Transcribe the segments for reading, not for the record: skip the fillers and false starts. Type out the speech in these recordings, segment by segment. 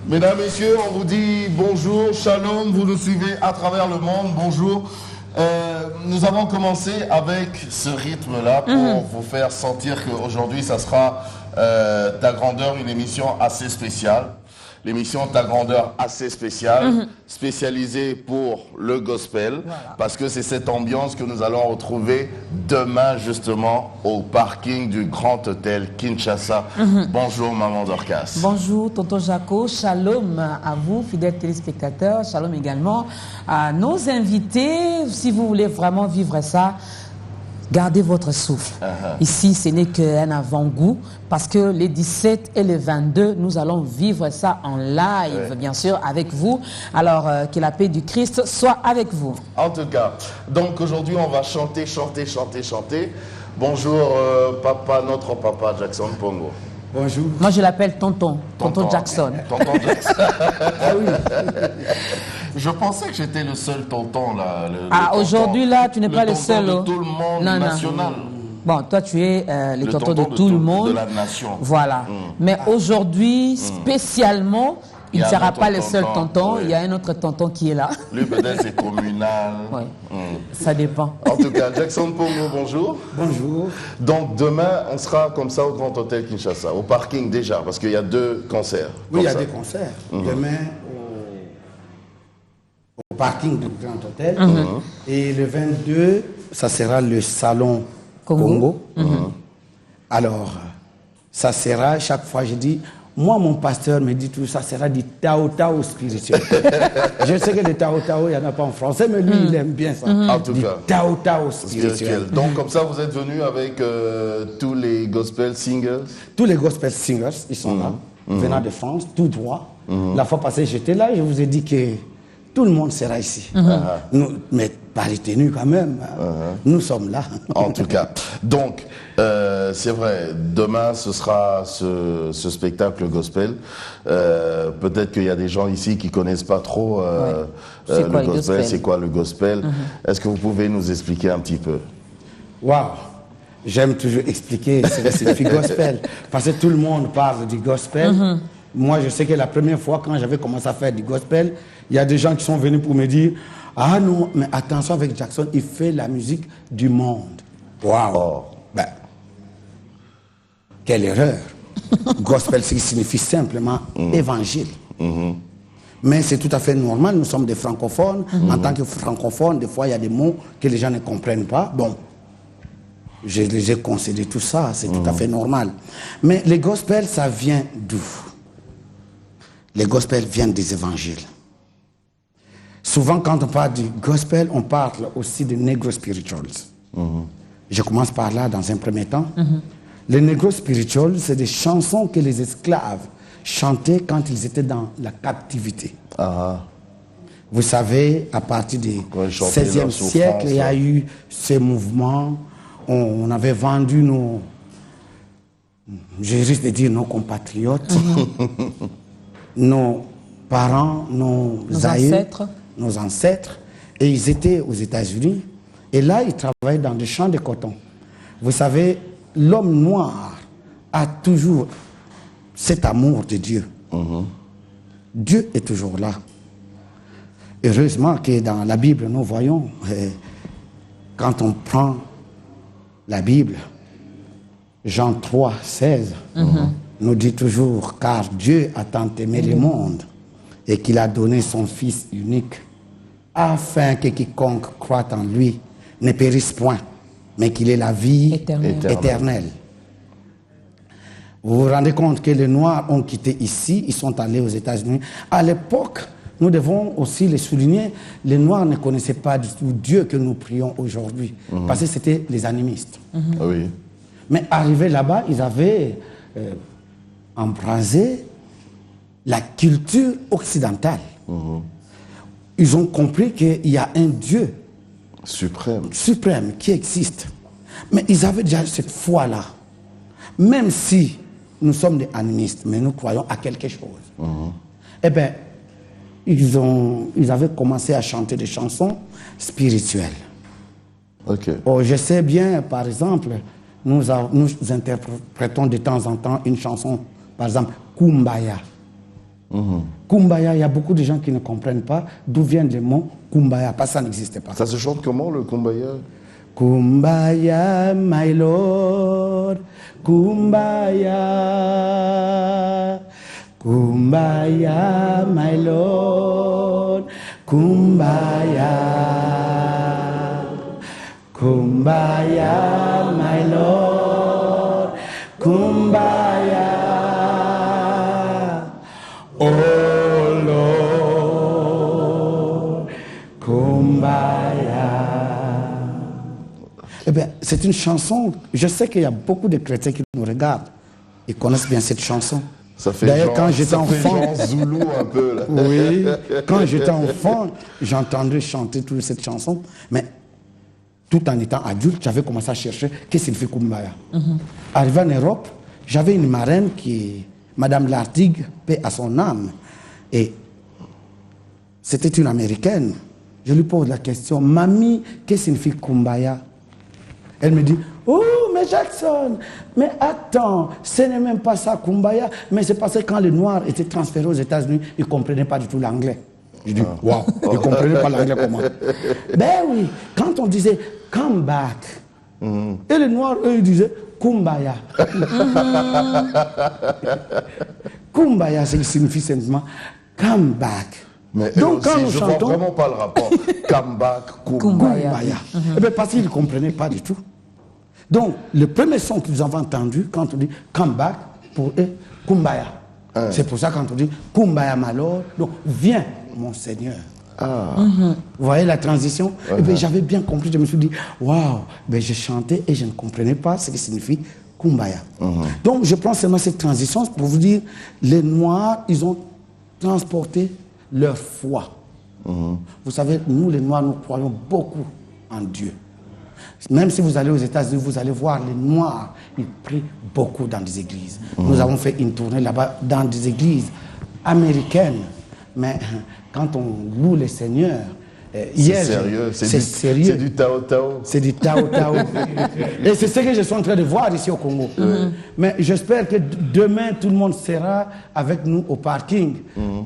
Mesdames, Messieurs, on vous dit bonjour, shalom, vous nous suivez à travers le monde, bonjour. Nous avons commencé avec ce rythme-là pour vous faire sentir qu'aujourd'hui, ça sera Ta Grandeur, une émission assez spéciale. L'émission Ta Grandeur assez spéciale, spécialisée pour le gospel, parce que c'est cette ambiance que nous allons retrouver demain justement au parking du Grand Hôtel Kinshasa. Bonjour Maman Dorcas. Bonjour Tonton Jaco, shalom à vous fidèles téléspectateurs, shalom également à nos invités. Si vous voulez vraiment vivre ça, gardez votre souffle. Ici, ce n'est qu'un avant-goût parce que les 17 et les 22, nous allons vivre ça en live, bien sûr, avec vous. Alors, que la paix du Christ soit avec vous. En tout cas, donc aujourd'hui, on va chanter. Bonjour, papa, notre papa Jackson Pongo. Bonjour. Moi, je l'appelle Tonton Jackson. Tonton Jackson. Ah oui. Je pensais que j'étais le seul tonton là. Aujourd'hui là, tu n'es pas le seul. De tout le monde national. Bon, toi tu es le tonton de tout le monde. De la nation. Voilà. Mais aujourd'hui, spécialement, il ne sera pas le seul tonton. Il y a un autre tonton qui est là. Lui peut-être c'est communal. Ça dépend. En tout cas, Jackson Pongo, bonjour. Bonjour. Donc demain, on sera comme ça au Grand Hôtel Kinshasa, au parking déjà, parce qu'il y a 2 concerts. Oui, il y a des concerts. Demain, au parking du Grand Hôtel. Et le 22, ça sera le salon Congo. Alors, ça sera, chaque fois, je dis, moi, mon pasteur me dit tout ça sera du Tao spirituel. Je sais que le Tao, il n'y en a pas en français, mais lui, il aime bien ça. En tout cas. Tao spirituel. Donc, comme ça, vous êtes venu avec tous les gospel singers? Tous les gospel singers, ils sont là, venant de France, tout droit. La fois passée, j'étais là, je vous ai dit que tout le monde sera ici. Nous, mais par les tenues quand même, nous sommes là. En tout cas. Donc, c'est vrai, demain, ce sera ce spectacle gospel. Peut-être qu'il y a des gens ici qui ne connaissent pas trop le gospel. C'est quoi le gospel? Est-ce que vous pouvez nous expliquer un petit peu? Waouh! J'aime toujours expliquer ce que signifie gospel. Parce que tout le monde parle du gospel. Moi, je sais que la première fois, quand j'avais commencé à faire du gospel, il y a des gens qui sont venus pour me dire « Ah non, mais attention avec Jackson, il fait la musique du monde. » Waouh! Ben, quelle erreur! Gospel, ce qui signifie simplement évangile. Mais c'est tout à fait normal, nous sommes des francophones. En tant que francophones, des fois, il y a des mots que les gens ne comprennent pas. Bon, j'ai concédé tout ça, c'est tout à fait normal. Mais le gospel, ça vient d'où? Les gospels viennent des évangiles. Souvent, quand on parle du gospel, on parle aussi de negro spirituals. Je commence par là dans un premier temps. Les negro spirituals, c'est des chansons que les esclaves chantaient quand ils étaient dans la captivité. Vous savez, à partir du XVIe siècle, il y a eu ces mouvements. On avait vendu nos, je risque de dire nos compatriotes, nos parents, nos ancêtres, et ils étaient aux États-Unis. Et là, ils travaillaient dans des champs de coton. Vous savez, l'homme noir a toujours cet amour de Dieu. Dieu est toujours là. Heureusement que dans la Bible, nous voyons, quand on prend la Bible, Jean 3, 16, nous dit toujours, car Dieu a tant aimé le monde et qu'il a donné son Fils unique, afin que quiconque croit en lui ne périsse point, mais qu'il ait la vie éternelle. Vous vous rendez compte que les Noirs ont quitté ici, ils sont allés aux États-Unis. À l'époque, nous devons aussi le souligner, les Noirs ne connaissaient pas du tout Dieu que nous prions aujourd'hui, parce que c'était les animistes. Mais arrivés là-bas, ils avaient embrasé la culture occidentale. Ils ont compris qu'il y a un Dieu suprême qui existe. Mais ils avaient déjà cette foi-là. Même si nous sommes des animistes, mais nous croyons à quelque chose. Eh bien, ils avaient commencé à chanter des chansons spirituelles. Oh, je sais bien, par exemple, nous interprétons de temps en temps une chanson, par exemple, Kumbaya. Kumbaya, il y a beaucoup de gens qui ne comprennent pas d'où viennent les mots Kumbaya, parce que ça n'existait pas. Ça se chante comment, le Kumbaya? Kumbaya, my lord, Kumbaya, Kumbaya, my lord, Kumbaya, Kumbaya, my lord, Kumbaya, oh Lord, Kumbaya. Eh bien, c'est une chanson, je sais qu'il y a beaucoup de chrétiens qui nous regardent, ils connaissent bien cette chanson. Ça fait D'ailleurs, genre, quand j'étais ça fait enfant, genre Zoulou un peu là. oui, quand j'étais enfant, j'entendais chanter toute cette chanson, mais tout en étant adulte, j'avais commencé à chercher qu'est-ce qu'il fait Kumbaya. Arrivé en Europe, j'avais une marraine qui, Madame Lartigue, paix à son âme, et c'était une Américaine. Je lui pose la question, Mamie, qu'est-ce qu'il signifie Kumbaya? Elle me dit, oh, mais Jackson, mais attends, ce n'est même pas ça, Kumbaya, mais c'est parce que quand les Noirs étaient transférés aux États-Unis, ils ne comprenaient pas du tout l'anglais. Je dis, waouh, ils ne comprenaient pas l'anglais comment? Ben oui, quand on disait, come back, et les Noirs, eux, ils disaient, Kumbaya. Kumbaya, ça signifie simplement, come back. Mais donc, aussi, quand nous je chantons, vois vraiment pas le rapport. Come back, Kumbaya. Kumbaya. Eh bien, parce qu'ils ne comprenaient pas du tout. Donc, le premier son que nous avons entendu, quand on dit come back, pour eux, Kumbaya. C'est pour ça quand on dit Kumbaya Malor, donc viens, mon Seigneur. Vous voyez la transition? Eh bien, j'avais bien compris, je me suis dit, waouh, ben, je chantais et je ne comprenais pas ce que signifie Kumbaya. Donc, je prends seulement cette transition pour vous dire, les Noirs, ils ont transporté leur foi. Vous savez, nous les Noirs, nous croyons beaucoup en Dieu. Même si vous allez aux États-Unis, vous allez voir les Noirs, ils prient beaucoup dans des églises. Nous avons fait une tournée là-bas dans des églises américaines. Mais quand on loue le Seigneur, c'est sérieux, c'est du Tao Tao. C'est du Tao Tao. Et c'est ce que je suis en train de voir ici au Congo. Mais j'espère que demain, tout le monde sera avec nous au parking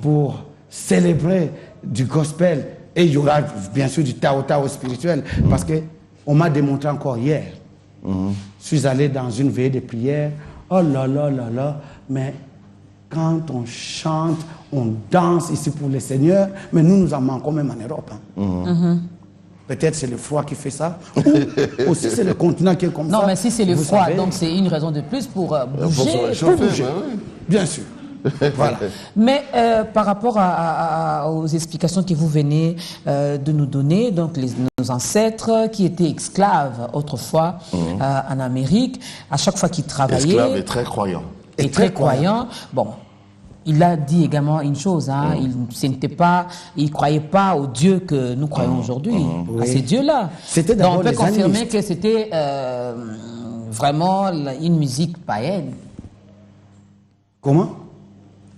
pour célébrer du gospel. Et il y aura bien sûr du Tao Tao spirituel. Parce qu'on m'a démontré encore hier. Je suis allé dans une veillée de prière. Oh là là là là. Mais quand on chante, on danse ici pour le Seigneur. Mais nous en manquons même en Europe. Peut-être c'est le froid qui fait ça. Ou aussi c'est le continent qui est comme ça. Non, mais si c'est le Vous froid, savez, donc c'est une raison de plus pour bouger. se réchauffer, pour bouger. oui. Bien sûr. Voilà. Mais par rapport aux explications que vous venez de nous donner, donc nos ancêtres qui étaient esclaves autrefois en Amérique, à chaque fois qu'ils travaillaient... Esclaves et très croyants. Et très croyants. Bon, il a dit également une chose, hein, il ne croyait pas au Dieu que nous croyons aujourd'hui, à ces dieux-là. C'était Donc on d'abord peut les confirmer animistes. que c'était vraiment une musique païenne. Comment?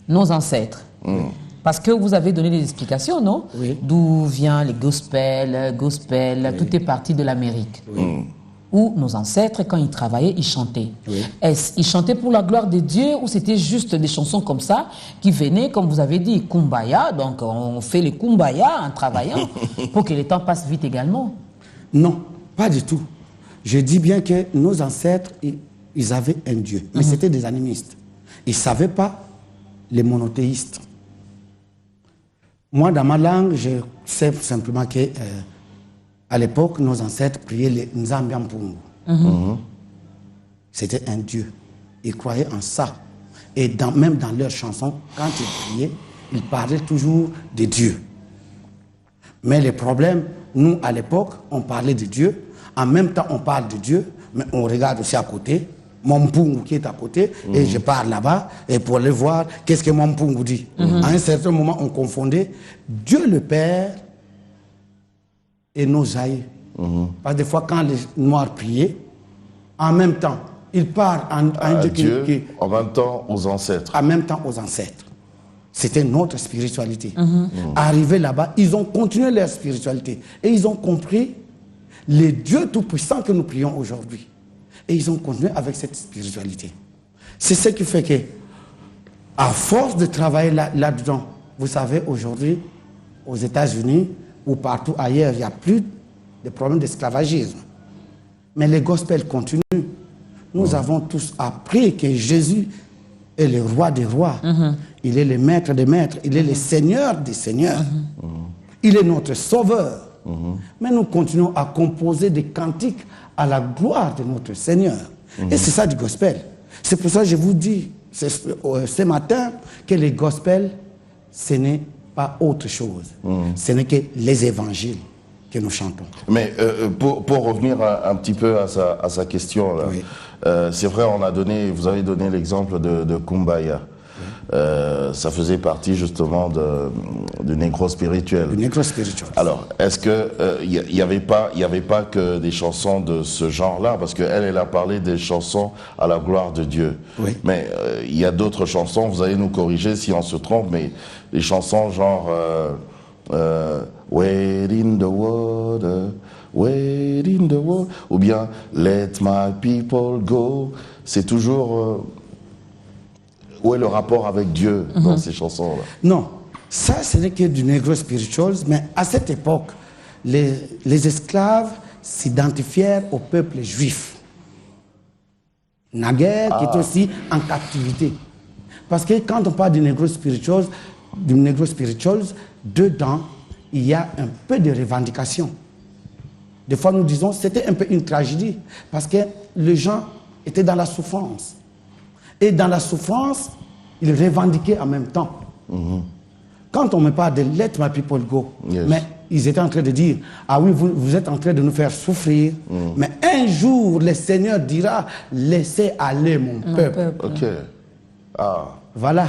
Nos ancêtres. Parce que vous avez donné des explications, non? Oui. D'où vient les gospel, tout est parti de l'Amérique. Où nos ancêtres, quand ils travaillaient, ils chantaient. Ils chantaient pour la gloire de Dieu ou c'était juste des chansons comme ça qui venaient, comme vous avez dit, Kumbaya, donc on fait les Kumbaya en travaillant pour que le temps passe vite également? Non, pas du tout. Je dis bien que nos ancêtres, ils avaient un Dieu, mais c'était des animistes. Ils ne savaient pas les monothéistes. Moi, dans ma langue, je sais simplement que à l'époque, nos ancêtres priaient les Nzambiampungu. C'était un Dieu. Ils croyaient en ça. Et même dans leurs chansons, quand ils priaient, ils parlaient toujours de Dieu. Mais le problème, nous, à l'époque, on parlait de Dieu. En même temps, on parle de Dieu, mais on regarde aussi à côté. Mon Pungu qui est à côté, et je pars là-bas, et pour aller voir qu'est-ce que mon Pungu dit. À un certain moment, on confondait Dieu le Père et nos aïeux. Parce que des fois, quand les Noirs priaient, en même temps, ils parlent à un Dieu qui... En même temps aux ancêtres. En même temps aux ancêtres. C'était notre spiritualité. Arrivés là-bas, ils ont continué leur spiritualité. Et ils ont compris les dieux tout-puissants que nous prions aujourd'hui. Et ils ont continué avec cette spiritualité. C'est ce qui fait que À force de travailler là-dedans, vous savez, aujourd'hui, aux États-Unis ou partout ailleurs, il n'y a plus de problème d'esclavagisme. Mais le gospel continue. Nous avons tous appris que Jésus est le roi des rois. Il est le maître des maîtres. Il est le seigneur des seigneurs. Il est notre sauveur. Mais nous continuons à composer des cantiques à la gloire de notre Seigneur. Et c'est ça du gospel. C'est pour ça que je vous dis ce matin que le gospel, ce n'est pas autre chose. Ce n'est que les évangiles que nous chantons. Mais pour revenir un petit peu à sa question, là, Oui. c'est vrai, vous avez donné l'exemple de Kumbaya. Ça faisait partie justement du négro spirituel. Le négro spirituel. Alors, est-ce que il y avait pas que des chansons de ce genre-là, parce qu'elle a parlé des chansons à la gloire de Dieu. Oui. Mais il y a d'autres chansons. Vous allez nous corriger si on se trompe, mais des chansons genre Wade in the water, wade in the water, ou bien Let my people go. C'est toujours où est le rapport avec Dieu dans ces chansons-là? Non, ça ce n'est que du négro spiritual, mais à cette époque, les esclaves s'identifièrent au peuple juif. Naguère, qui est aussi en captivité. Parce que quand on parle du négro spiritual, dedans, il y a un peu de revendication. Des fois, nous disons c'était un peu une tragédie, parce que les gens étaient dans la souffrance. Et dans la souffrance, ils revendiquaient en même temps. Quand on me parle de Let my people go, Yes. mais ils étaient en train de dire, ah oui, vous êtes en train de nous faire souffrir, mais un jour, le Seigneur dira, laissez aller mon peuple. Ok. Ah. Voilà.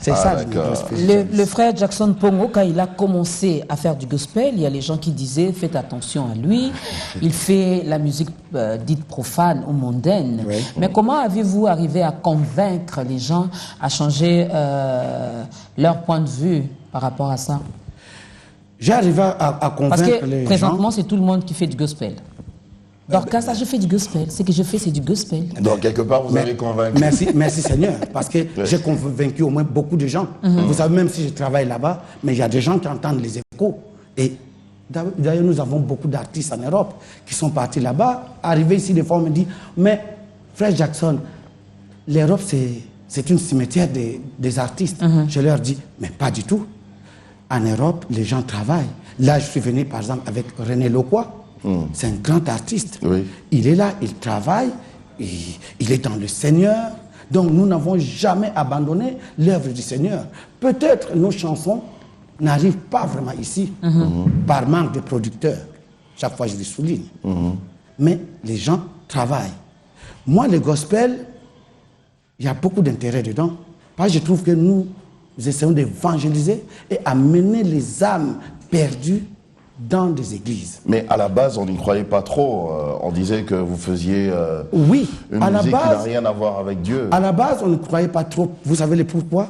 C'est ça du d'accord. négro spiritual. Le frère Jackson Pongo, quand il a commencé à faire du gospel, il y a les gens qui disaient faites attention à lui. Il fait la musique dite profane ou mondaine. Oui. Mais comment avez-vous arrivé à convaincre les gens à changer leur point de vue par rapport à ça? J'ai arrivé à Parce convaincre que les gens. présentement, c'est tout le monde qui fait du gospel. Donc, quand ça, je fais du gospel. Ce que je fais, c'est du gospel. Donc, quelque part, vous avez convaincu. Merci Seigneur, parce que j'ai convaincu au moins beaucoup de gens. Vous savez, même si je travaille là-bas, mais il y a des gens qui entendent les échos. Et d'ailleurs, nous avons beaucoup d'artistes en Europe qui sont partis là-bas. Arrivés ici, des fois, on me dit, mais frère Jackson, l'Europe, c'est une cimetière des artistes. Je leur dis, mais pas du tout. En Europe, les gens travaillent. Là, je suis venu, par exemple, avec René Loquois. C'est un grand artiste. Oui. Il est là, il travaille, il est dans le Seigneur. Donc nous n'avons jamais abandonné l'œuvre du Seigneur. Peut-être nos chansons n'arrivent pas vraiment ici, par manque de producteurs. Chaque fois je le souligne. Mais les gens travaillent. Moi, le gospel, il y a beaucoup d'intérêt dedans. Parce que je trouve que nous essayons d'évangéliser et amener les âmes perdues dans des églises. Mais à la base, on n'y croyait pas trop. On disait que vous faisiez Oui, une à la musique qui n'a base, rien à voir avec Dieu. à la base, on ne croyait pas trop. Vous savez le pourquoi?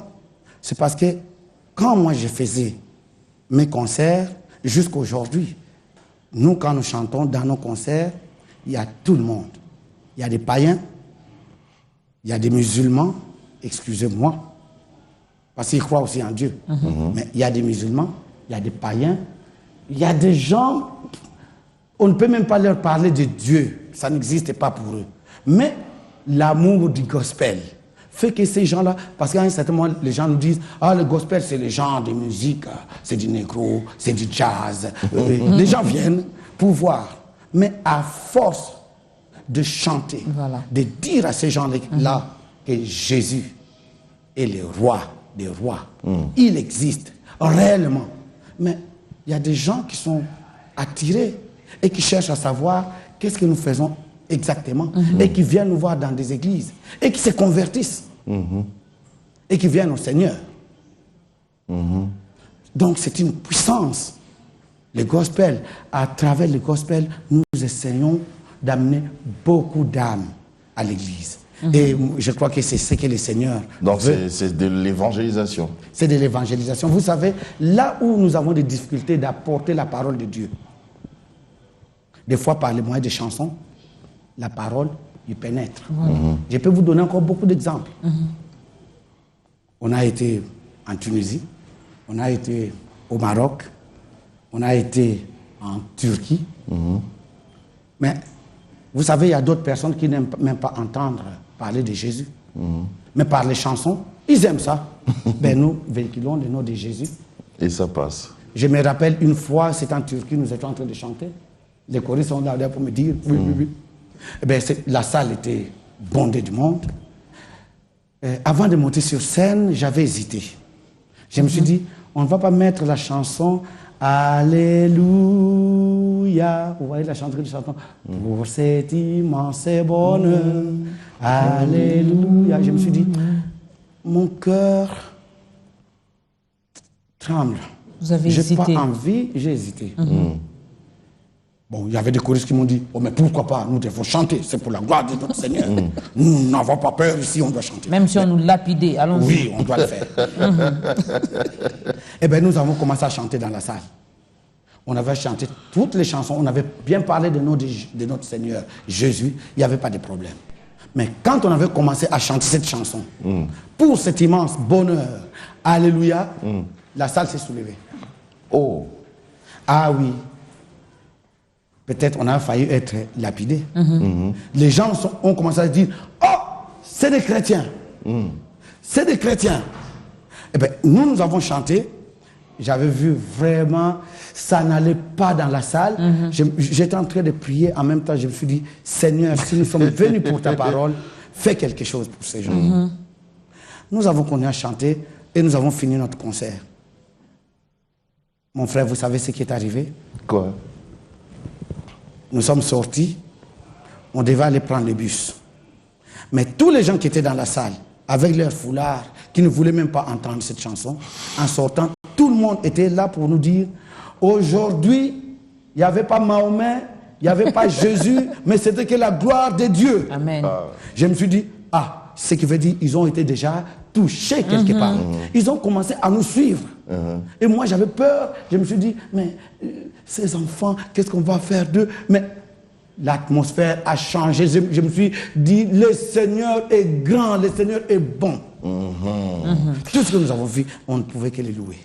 C'est parce que quand moi je faisais mes concerts, jusqu'à aujourd'hui, nous quand nous chantons dans nos concerts, il y a tout le monde. Il y a des païens, il y a des musulmans, excusez-moi, parce qu'ils croient aussi en Dieu. Mais il y a des musulmans, il y a des païens, il y a des gens, on ne peut même pas leur parler de Dieu, ça n'existe pas pour eux. Mais l'amour du gospel fait que ces gens-là, parce qu'à un certain moment, les gens nous disent, ah, le gospel, c'est le genre de musique, c'est du négro, c'est du jazz. Les gens viennent pour voir. Mais à force de chanter, Voilà. de dire à ces gens-là que Jésus est le roi des rois, il existe réellement. Mais il y a des gens qui sont attirés et qui cherchent à savoir qu'est-ce que nous faisons exactement et qui viennent nous voir dans des églises et qui se convertissent et qui viennent au Seigneur. Donc c'est une puissance. Le gospel, à travers le gospel, nous essayons d'amener beaucoup d'âmes à l'église. Et je crois que c'est ce que le Seigneur Donc veut. c'est de l'évangélisation. C'est de l'évangélisation. Vous savez, là où nous avons des difficultés d'apporter la parole de Dieu, des fois par les moyens de chansons, la parole y pénètre. Je peux vous donner encore beaucoup d'exemples. On a été en Tunisie, on a été au Maroc, on a été en Turquie. Mais vous savez, il y a d'autres personnes qui n'aiment même pas entendre parler de Jésus. Mais par les chansons, ils aiment ça. Ben nous véhiculons le nom de Jésus. Et ça passe. Je me rappelle une fois, c'était en Turquie, nous étions en train de chanter. Les choristes sont là pour me dire oui, oui, oui. Eh bien, la salle était bondée du monde. Avant de monter sur scène, j'avais hésité. Je me suis dit, on ne va pas mettre la chanson Alléluia. Vous voyez la chanterie du chanson. Pour cet immense bonheur. Alléluia. Je me suis dit, mon cœur tremble. Vous avez J'ai hésité. pas envie, j'ai hésité. Bon, il y avait des choristes qui m'ont dit, oh mais pourquoi pas, nous devons chanter, c'est pour la gloire de notre Seigneur. Nous n'avons pas peur ici, on doit chanter. Même si on nous lapidait, allons-y. Oui, on doit le faire. Eh bien, nous avons commencé à chanter dans la salle. On avait chanté toutes les chansons, on avait bien parlé de notre Seigneur Jésus, il n'y avait pas de problème. Mais quand on avait commencé à chanter cette chanson, pour cet immense bonheur, Alléluia, la salle s'est soulevée. Oh. Ah oui. Peut-être on a failli être lapidé. Les gens ont commencé à dire, oh, c'est des chrétiens. C'est des chrétiens. Eh bien, nous avons chanté. J'avais vu vraiment, ça n'allait pas dans la salle. J'étais en train de prier. En même temps, je me suis dit, Seigneur, si nous sommes venus pour ta parole, fais quelque chose pour ces gens. Nous avons continué à chanter et nous avons fini notre concert. Mon frère, vous savez ce qui est arrivé? Quoi? Nous sommes sortis, on devait aller prendre le bus. Mais tous les gens qui étaient dans la salle, avec leur foulard, qui ne voulaient même pas entendre cette chanson, en sortant, tout le monde était là pour nous dire, aujourd'hui, il n'y avait pas Mahomet, il n'y avait pas Jésus, mais c'était que la gloire de Dieu. Amen. Je me suis dit, ah, ce qui veut dire ils ont été déjà touchés quelque part. Ils ont commencé à nous suivre. Et moi, j'avais peur. Je me suis dit, mais ces enfants, qu'est-ce qu'on va faire d'eux? Mais l'atmosphère a changé. Je me suis dit, le Seigneur est grand, le Seigneur est bon. Tout ce que nous avons vu, on ne pouvait que le louer.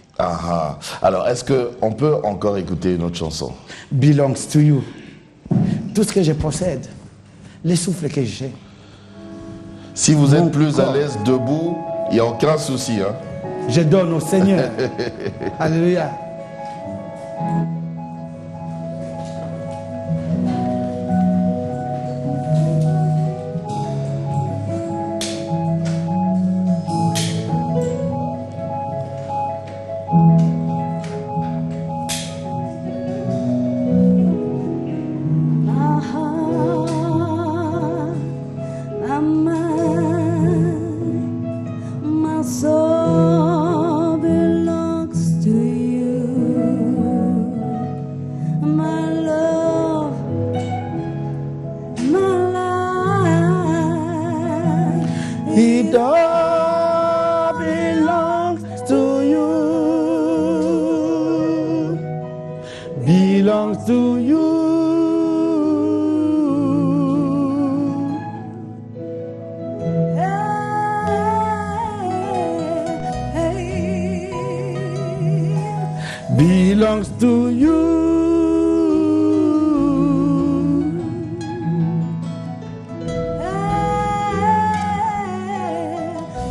Alors, est-ce qu'on peut encore écouter une autre chanson? Belongs to you. Tout ce que je possède, les souffles que j'ai. Si vous êtes plus corps. à l'aise debout, il n'y a aucun souci. Hein? Je donne au Seigneur. Alléluia. My heart, my mind, my soul belongs to you. My love, my life. It all belongs to you. Belongs to you. Belongs to you.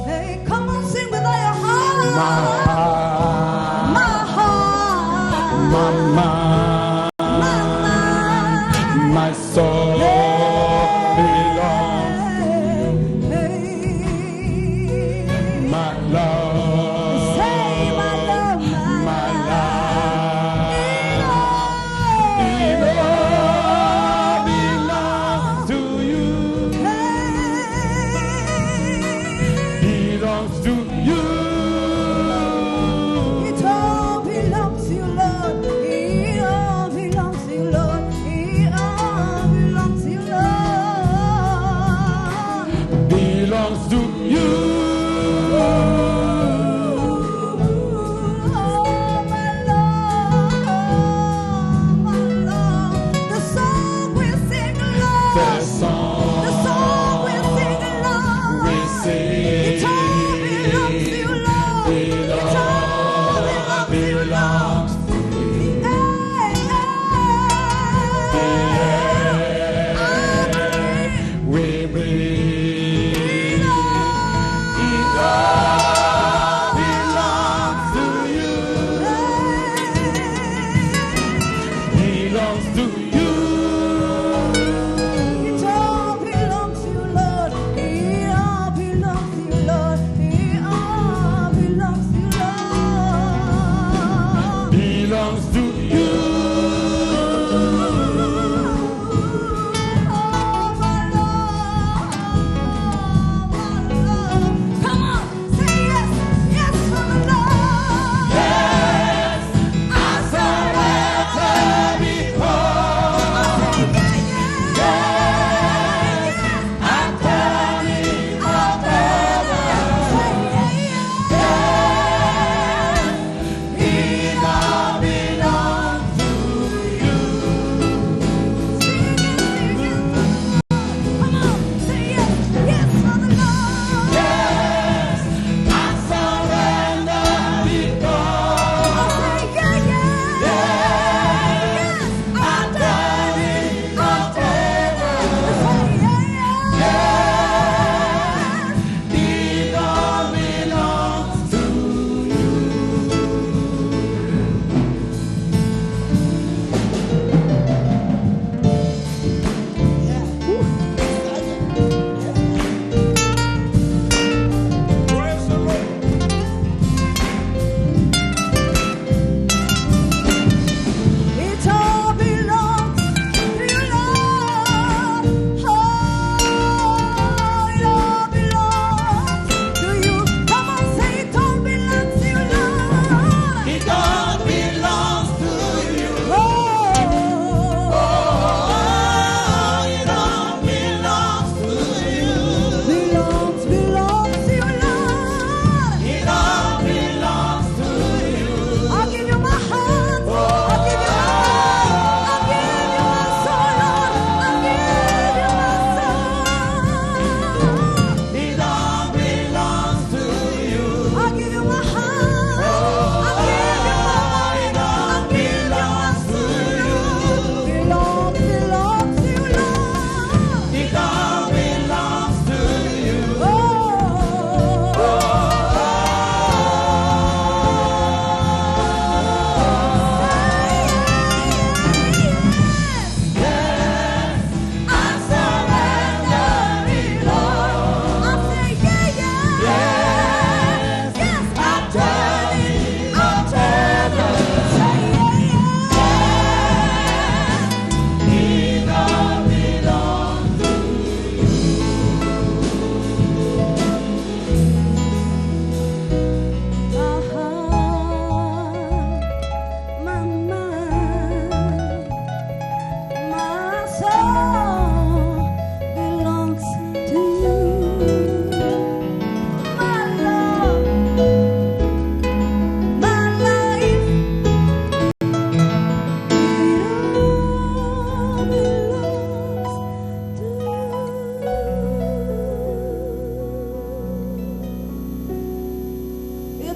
Hey, come on, sing with all your heart. My heart, My heart, my mind, my mind. my soul belongs. My love, Say my love, my life.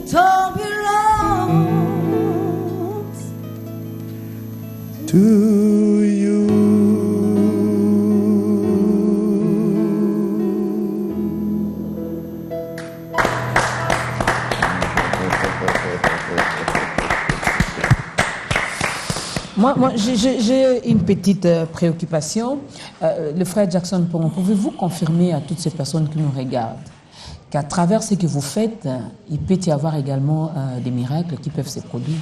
It all belongs To you. Moi j'ai une petite préoccupation. Le frère Jackson, pouvez-vous confirmer à toutes ces personnes qui nous regardent qu'à travers ce que vous faites, il peut y avoir également des miracles qui peuvent se produire?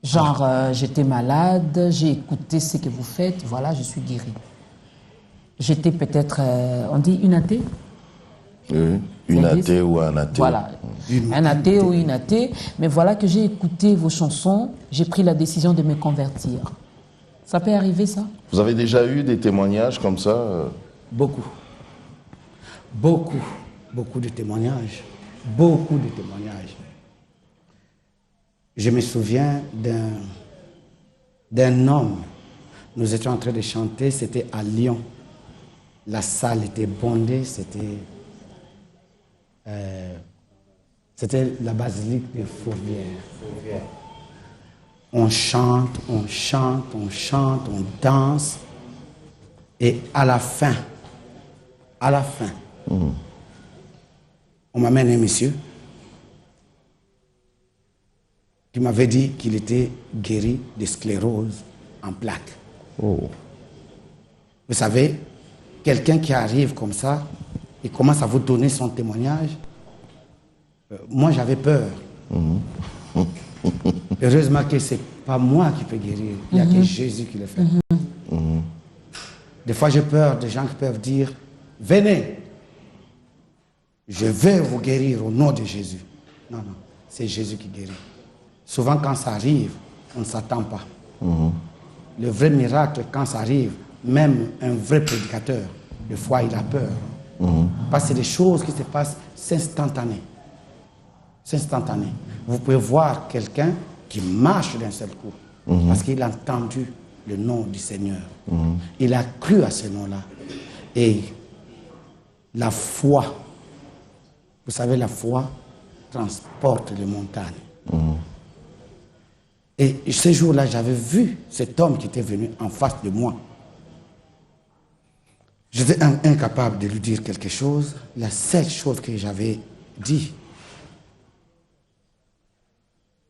Genre, j'étais malade, j'ai écouté ce que vous faites, voilà, je suis guéri. J'étais peut-être, on dit une athée? Oui, une athée ou un athée. Voilà, un athée ou une athée. Mais voilà que j'ai écouté vos chansons, j'ai pris la décision de me convertir. Ça peut arriver, ça? Vous avez déjà eu des témoignages comme ça Beaucoup. Beaucoup. Beaucoup de témoignages. Beaucoup de témoignages. Je me souviens d'un homme. Nous étions en train de chanter, c'était à Lyon. La salle était bondée, c'était la basilique de Fourvière. On chante, on chante, on chante, on danse. Et à la fin, on m'amène un monsieur qui m'avait dit qu'il était guéri de sclérose en plaques. Oh. Vous savez, quelqu'un qui arrive comme ça, il commence à vous donner son témoignage. Moi, j'avais peur. Heureusement que ce n'est pas moi qui peux guérir, il n'y a que Jésus qui le fait. Des fois, j'ai peur des gens qui peuvent dire, venez, je vais vous guérir au nom de Jésus. Non, non, c'est Jésus qui guérit. Souvent, quand ça arrive, on ne s'attend pas. Le vrai miracle, quand ça arrive, même un vrai prédicateur, des fois, il a peur. Parce que c'est des choses qui se passent, c'est instantané. C'est instantané. Vous pouvez voir quelqu'un qui marche d'un seul coup, parce qu'il a entendu le nom du Seigneur. Il a cru à ce nom-là. Et la foi, vous savez, la foi transporte les montagnes. Et ce jour-là, j'avais vu cet homme qui était venu en face de moi. J'étais incapable de lui dire quelque chose. La seule chose que j'avais dit,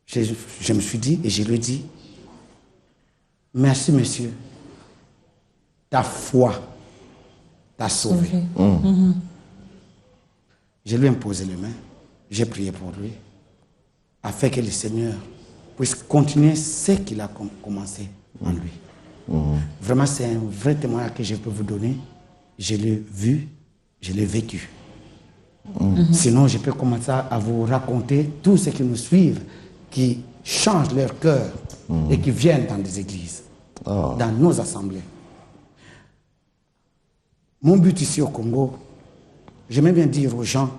je me suis dit et je lui ai dit, merci monsieur, ta foi t'a sauvé. Je lui ai imposé les mains, j'ai prié pour lui, afin que le Seigneur puisse continuer ce qu'il a commencé en lui. Vraiment, c'est un vrai témoignage que je peux vous donner. Je l'ai vu, je l'ai vécu. Sinon, je peux commencer à vous raconter tous ceux qui nous suivent, qui changent leur cœur et qui viennent dans des églises, dans nos assemblées. Mon but ici au Congo, j'aimais bien dire aux gens,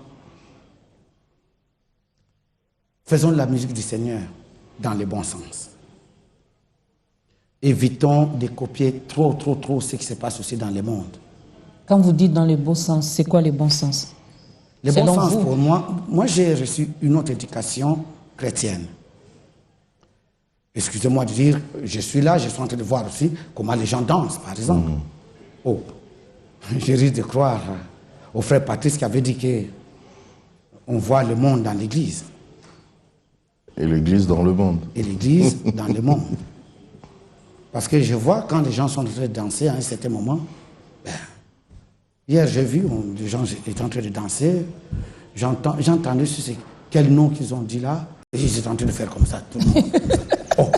faisons de la musique du Seigneur dans le bon sens. Évitons de copier trop ce qui se passe aussi dans le monde. Quand vous dites dans le bon sens, c'est quoi le bon sens? Le bon Selon sens vous? pour moi j'ai reçu une autre éducation chrétienne. Excusez-moi de dire, je suis là, je suis en train de voir aussi comment les gens dansent, par exemple. Oh, je risque de croire au frère Patrice qui avait dit qu'on voit le monde dans l'église. Et l'église dans le monde. Et l'église dans le monde. Parce que je vois quand les gens sont en train de danser à un certain moment, hier j'ai vu, les gens étaient en train de danser, j'entendais quel nom qu'ils ont dit là, et ils étaient en train de faire comme ça, tout le monde. Oh,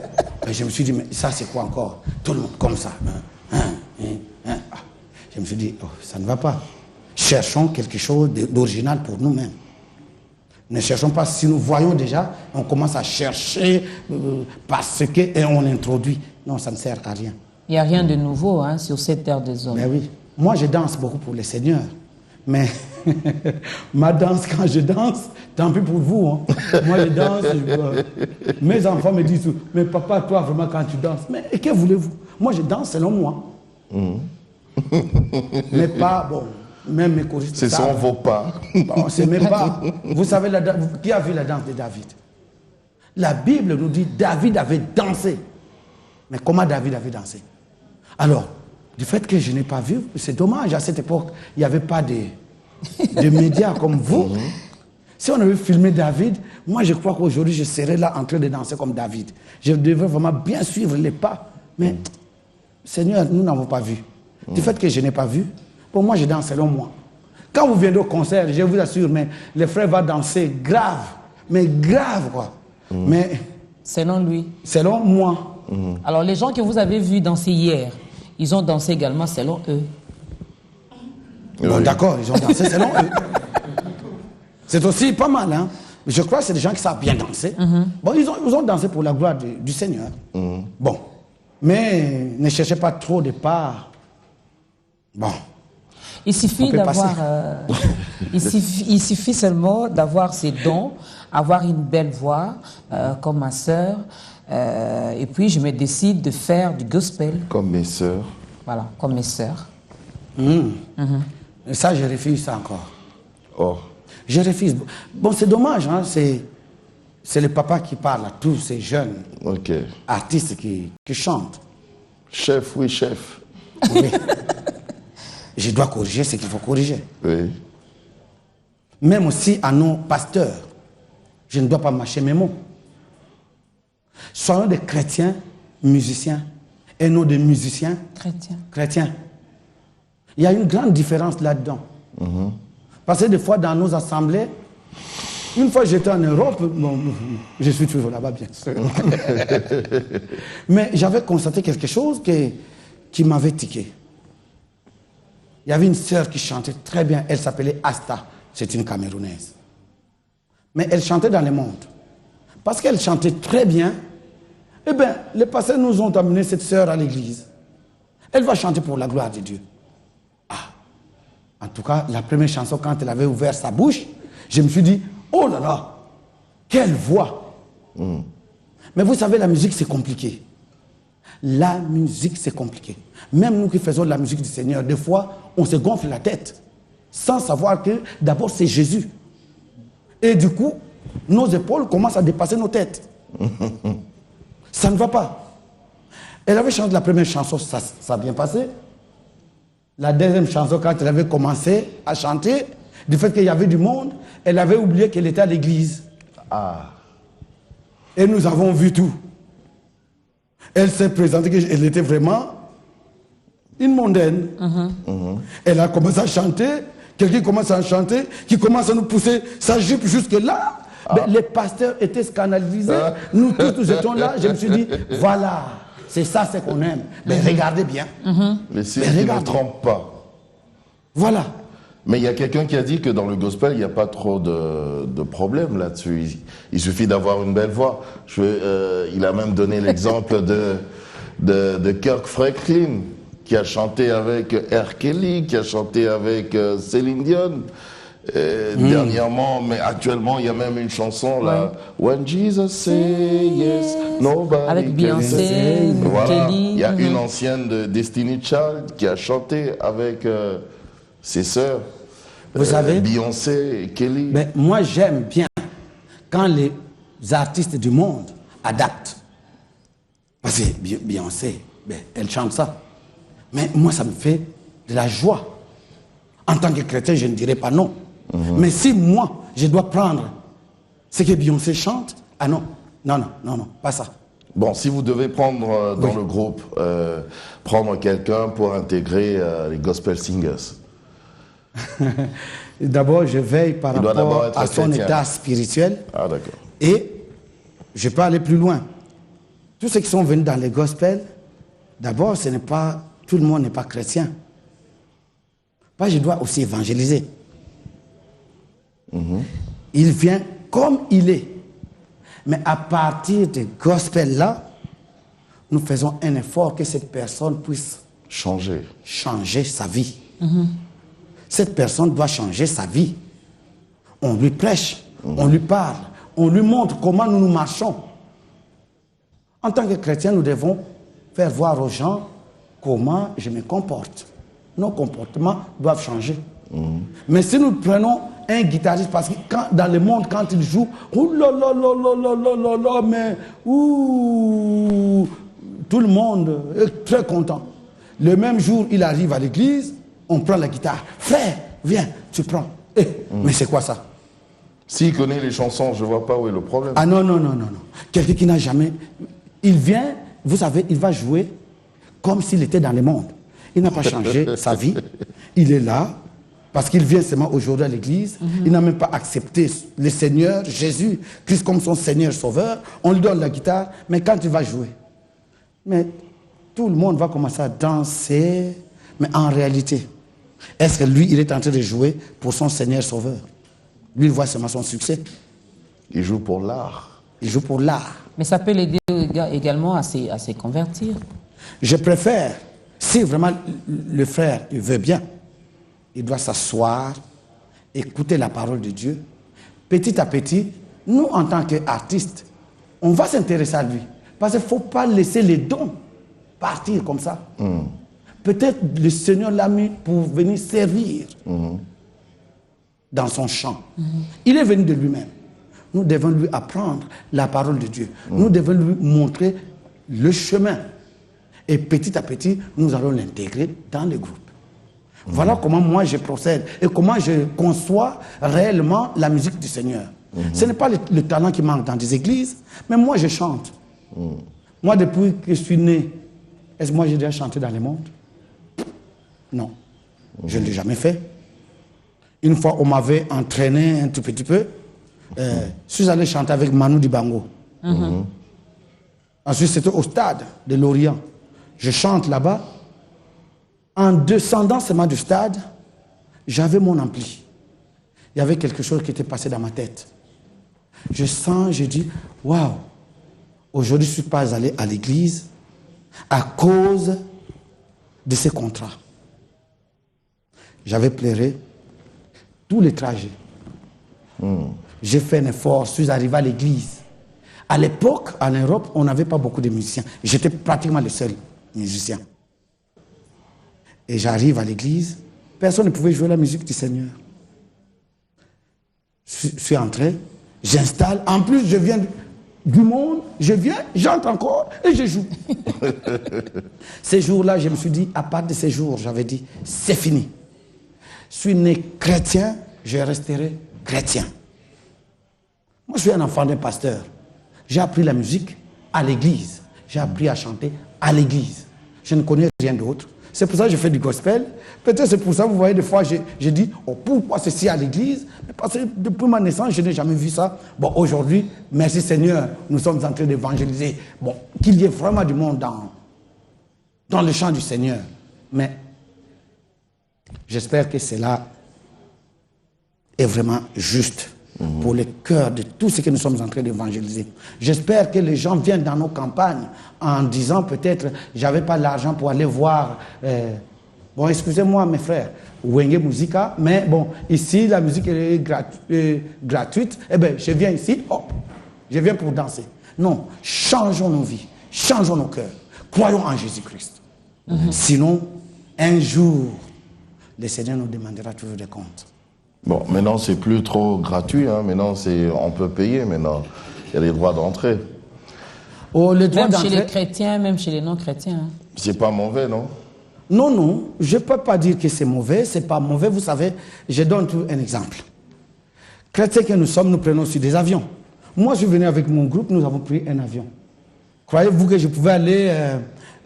et je me suis dit, mais ça c'est quoi encore? Tout le monde comme ça. Je me suis dit, oh, ça ne va pas. Cherchons quelque chose d'original pour nous-mêmes. Ne cherchons pas, si nous voyons déjà, on commence à chercher parce que et on introduit. Non, ça ne sert à rien. Il n'y a rien de nouveau sur cette terre des hommes. Mais oui, moi je danse beaucoup pour le Seigneur. Mais ma danse, quand je danse, tant pis pour vous. Moi je danse, mes enfants me disent, mais papa, toi vraiment quand tu danses, mais que voulez-vous? Moi je danse selon moi. Mais pas, bon, même mes choristes. Ce sont vos pas. Bon, c'est même pas. Vous savez, qui a vu la danse de David? La Bible nous dit David avait dansé. Mais comment David avait dansé? Alors, du fait que je n'ai pas vu, c'est dommage. À cette époque, il n'y avait pas de médias comme vous. Si on avait filmé David, moi je crois qu'aujourd'hui je serais là en train de danser comme David. Je devrais vraiment bien suivre les pas. Mais, Seigneur, nous n'avons pas vu. Du fait que je n'ai pas vu, pour moi je danse selon moi. Quand vous viendrez au concert, je vous assure, mais les frères vont danser grave. Mais grave quoi. Mais Selon lui. selon moi. Alors, les gens que vous avez vus danser hier, ils ont dansé également selon eux. Bon, Oui. d'accord, ils ont dansé selon eux. C'est aussi pas mal, hein. Je crois que c'est des gens qui savent bien danser. Bon, ils ont dansé pour la gloire du Seigneur. Bon, mais ne cherchez pas trop de parts. Bon, Il suffit On peut d'avoir, passer. il suffit seulement d'avoir ces dons, avoir une belle voix, comme ma sœur, et puis je me décide de faire du gospel, Comme mes sœurs. voilà, comme mes sœurs. et ça, je refuse ça encore. Oh. Je refuse. Bon, c'est dommage, hein. C'est le papa qui parle à tous ces jeunes Ok. artistes qui chantent. Chef, oui, chef. Oui. Je dois corriger ce qu'il faut corriger. Oui. Même aussi à nos pasteurs, je ne dois pas mâcher mes mots. Soyons des chrétiens musiciens et non des musiciens Chrétien. chrétiens. Il y a une grande différence là-dedans. Parce que des fois, dans nos assemblées, une fois j'étais en Europe, bon, je suis toujours là-bas, bien sûr. Mais j'avais constaté quelque chose qui m'avait tiqué. Il y avait une sœur qui chantait très bien, elle s'appelait Asta, c'est une Camerounaise. Mais elle chantait dans le monde. Parce qu'elle chantait très bien, eh bien, les pasteurs nous ont amené cette sœur à l'église. Elle va chanter pour la gloire de Dieu. En tout cas, la première chanson, quand elle avait ouvert sa bouche, je me suis dit, oh là là, quelle voix. Mais vous savez, la musique, c'est compliqué. La musique, c'est compliqué. Même nous qui faisons de la musique du Seigneur, des fois, on se gonfle la tête, sans savoir que d'abord, c'est Jésus. Et du coup, nos épaules commencent à dépasser nos têtes. Ça ne va pas. Elle avait chanté la première chanson, ça a bien passé. La deuxième chanson, quand elle avait commencé à chanter, du fait qu'il y avait du monde, elle avait oublié qu'elle était à l'église. Et nous avons vu tout. Elle s'est présentée qu'elle était vraiment une mondaine. Elle a commencé à chanter, quelqu'un commence à chanter, qui commence à nous pousser sa jupe jusque là. Ben, les pasteurs étaient scandalisés. Nous tous, nous étions là. Je me suis dit, voilà, c'est ça ce qu'on aime. Mais regardez bien. Les signes Mais qui ne regarde. trompent pas. Voilà. Mais il y a quelqu'un qui a dit que dans le gospel, il n'y a pas trop de problèmes là-dessus. Il suffit d'avoir une belle voix. Il a même donné l'exemple de Kirk Franklin, qui a chanté avec R. Kelly, qui a chanté avec Céline Dion. Dernièrement, mais actuellement, il y a même une chanson là. When Jesus say yes, nobody Avec can Beyoncé, say. Voilà. Kelly. Il y a une ancienne de Destiny Child qui a chanté avec ses sœurs. Vous savez, Beyoncé et Kelly. ben, moi j'aime bien quand les artistes du monde adaptent. Parce que Beyoncé, ben, elle chante ça. Mais moi ça me fait de la joie. En tant que chrétien, je ne dirais pas non. Mais si moi, je dois prendre ce que Beyoncé chante, ah non, non, pas ça. Bon, si vous devez prendre dans Oui. le groupe, prendre quelqu'un pour intégrer les gospel singers. D'abord, je veille par Il doit d'abord rapport être à son chrétien. état spirituel. Ah, d'accord. Et je peux aller plus loin. Tous ceux qui sont venus dans les gospels, d'abord, ce n'est pas, tout le monde n'est pas chrétien. Moi, je dois aussi évangéliser. Il vient comme il est. Mais à partir des gospels-là, nous faisons un effort que cette personne puisse Changer. changer sa vie. Cette personne doit changer sa vie. On lui prêche, on lui parle, on lui montre comment nous marchons. En tant que chrétiens, nous devons faire voir aux gens comment je me comporte. Nos comportements doivent changer. Mais si nous prenons un guitariste, parce que dans le monde, quand il joue, oh là là là là là là là là, mais ouh, tout le monde est très content. Le même jour, il arrive à l'église, on prend la guitare. Frère, viens, tu prends. Mais c'est quoi ça? S'il connaît les chansons, je ne vois pas où est le problème. Ah non, non, non, non, non. Quelqu'un qui n'a jamais... Il vient, vous savez, il va jouer comme s'il était dans le monde. Il n'a pas changé sa vie. Il est là, parce qu'il vient seulement aujourd'hui à l'église. Il n'a même pas accepté le Seigneur, Jésus, Christ comme son Seigneur Sauveur. On lui donne la guitare, mais quand il va jouer, mais tout le monde va commencer à danser. Mais en réalité, est-ce que lui, il est en train de jouer pour son Seigneur Sauveur? Lui, il voit seulement son succès. Il joue pour l'art. Il joue pour l'art. Mais ça peut l'aider également à se convertir. Je préfère, si vraiment le frère il veut bien, il doit s'asseoir, écouter la parole de Dieu. Petit à petit, nous, en tant qu'artistes, on va s'intéresser à lui. Parce qu'il ne faut pas laisser les dons partir comme ça. Peut-être le Seigneur l'a mis pour venir servir dans son champ. Il est venu de lui-même. Nous devons lui apprendre la parole de Dieu. Nous devons lui montrer le chemin. Et petit à petit, nous allons l'intégrer dans le groupe. Voilà comment moi je procède et comment je conçois réellement la musique du Seigneur. Ce n'est pas le talent qui manque dans des églises, mais moi je chante. Moi, depuis que je suis né, est-ce que moi j'ai déjà chanté dans le monde? Non. Je ne l'ai jamais fait. Une fois, on m'avait entraîné un tout petit peu. Je suis allé chanter avec Manu Dibango. Ensuite, c'était au stade de Lorient. Je chante là-bas. En descendant seulement du stade, j'avais mon ampli. Il y avait quelque chose qui était passé dans ma tête. Je sens, je dis, waouh, aujourd'hui je ne suis pas allé à l'église à cause de ces contrats. J'avais pleuré tous les trajets. J'ai fait un effort, je suis arrivé à l'église. À l'époque, en Europe, on n'avait pas beaucoup de musiciens. J'étais pratiquement le seul musicien. Et j'arrive à l'église, personne ne pouvait jouer la musique du Seigneur. Je suis entré, j'installe, en plus je viens du monde, je viens, j'entre encore et je joue. Ces jours-là, je me suis dit, à part de ces jours, j'avais dit, c'est fini. Je suis né chrétien, je resterai chrétien. Moi, je suis un enfant d'un pasteur. J'ai appris la musique à l'église. J'ai appris à chanter à l'église. Je ne connais rien d'autre. C'est pour ça que je fais du gospel. Peut-être c'est pour ça, vous voyez, des fois, j'ai dit, oh, pourquoi ceci à l'église? Parce que depuis ma naissance, je n'ai jamais vu ça. Bon, aujourd'hui, merci Seigneur, nous sommes en train d'évangéliser. Bon, qu'il y ait vraiment du monde dans le champ du Seigneur. Mais j'espère que cela est vraiment juste pour le cœur de tout ce que nous sommes en train d'évangéliser. J'espère que les gens viennent dans nos campagnes en disant peut-être, j'avais pas l'argent pour aller voir, bon, excusez-moi mes frères, Wenge Musica, mais bon, ici la musique est gratuite, eh bien je viens ici, hop, je viens pour danser. Non, changeons nos vies, changeons nos cœurs, croyons en Jésus-Christ. Sinon, un jour, le Seigneur nous demandera toujours des comptes. Bon, maintenant, c'est plus trop gratuit. Hein. Maintenant, on peut payer. Maintenant, il y a les droits d'entrée. Oh, les droits Même chez d'entrée. les chrétiens, même chez les non-chrétiens. Hein. C'est pas mauvais, non? Non, non, je ne peux pas dire que c'est mauvais, c'est pas mauvais. Vous savez, je donne un exemple. Chrétiens que nous sommes, nous prenons aussi des avions. Moi, je suis venu avec mon groupe, nous avons pris un avion. Croyez-vous que je pouvais aller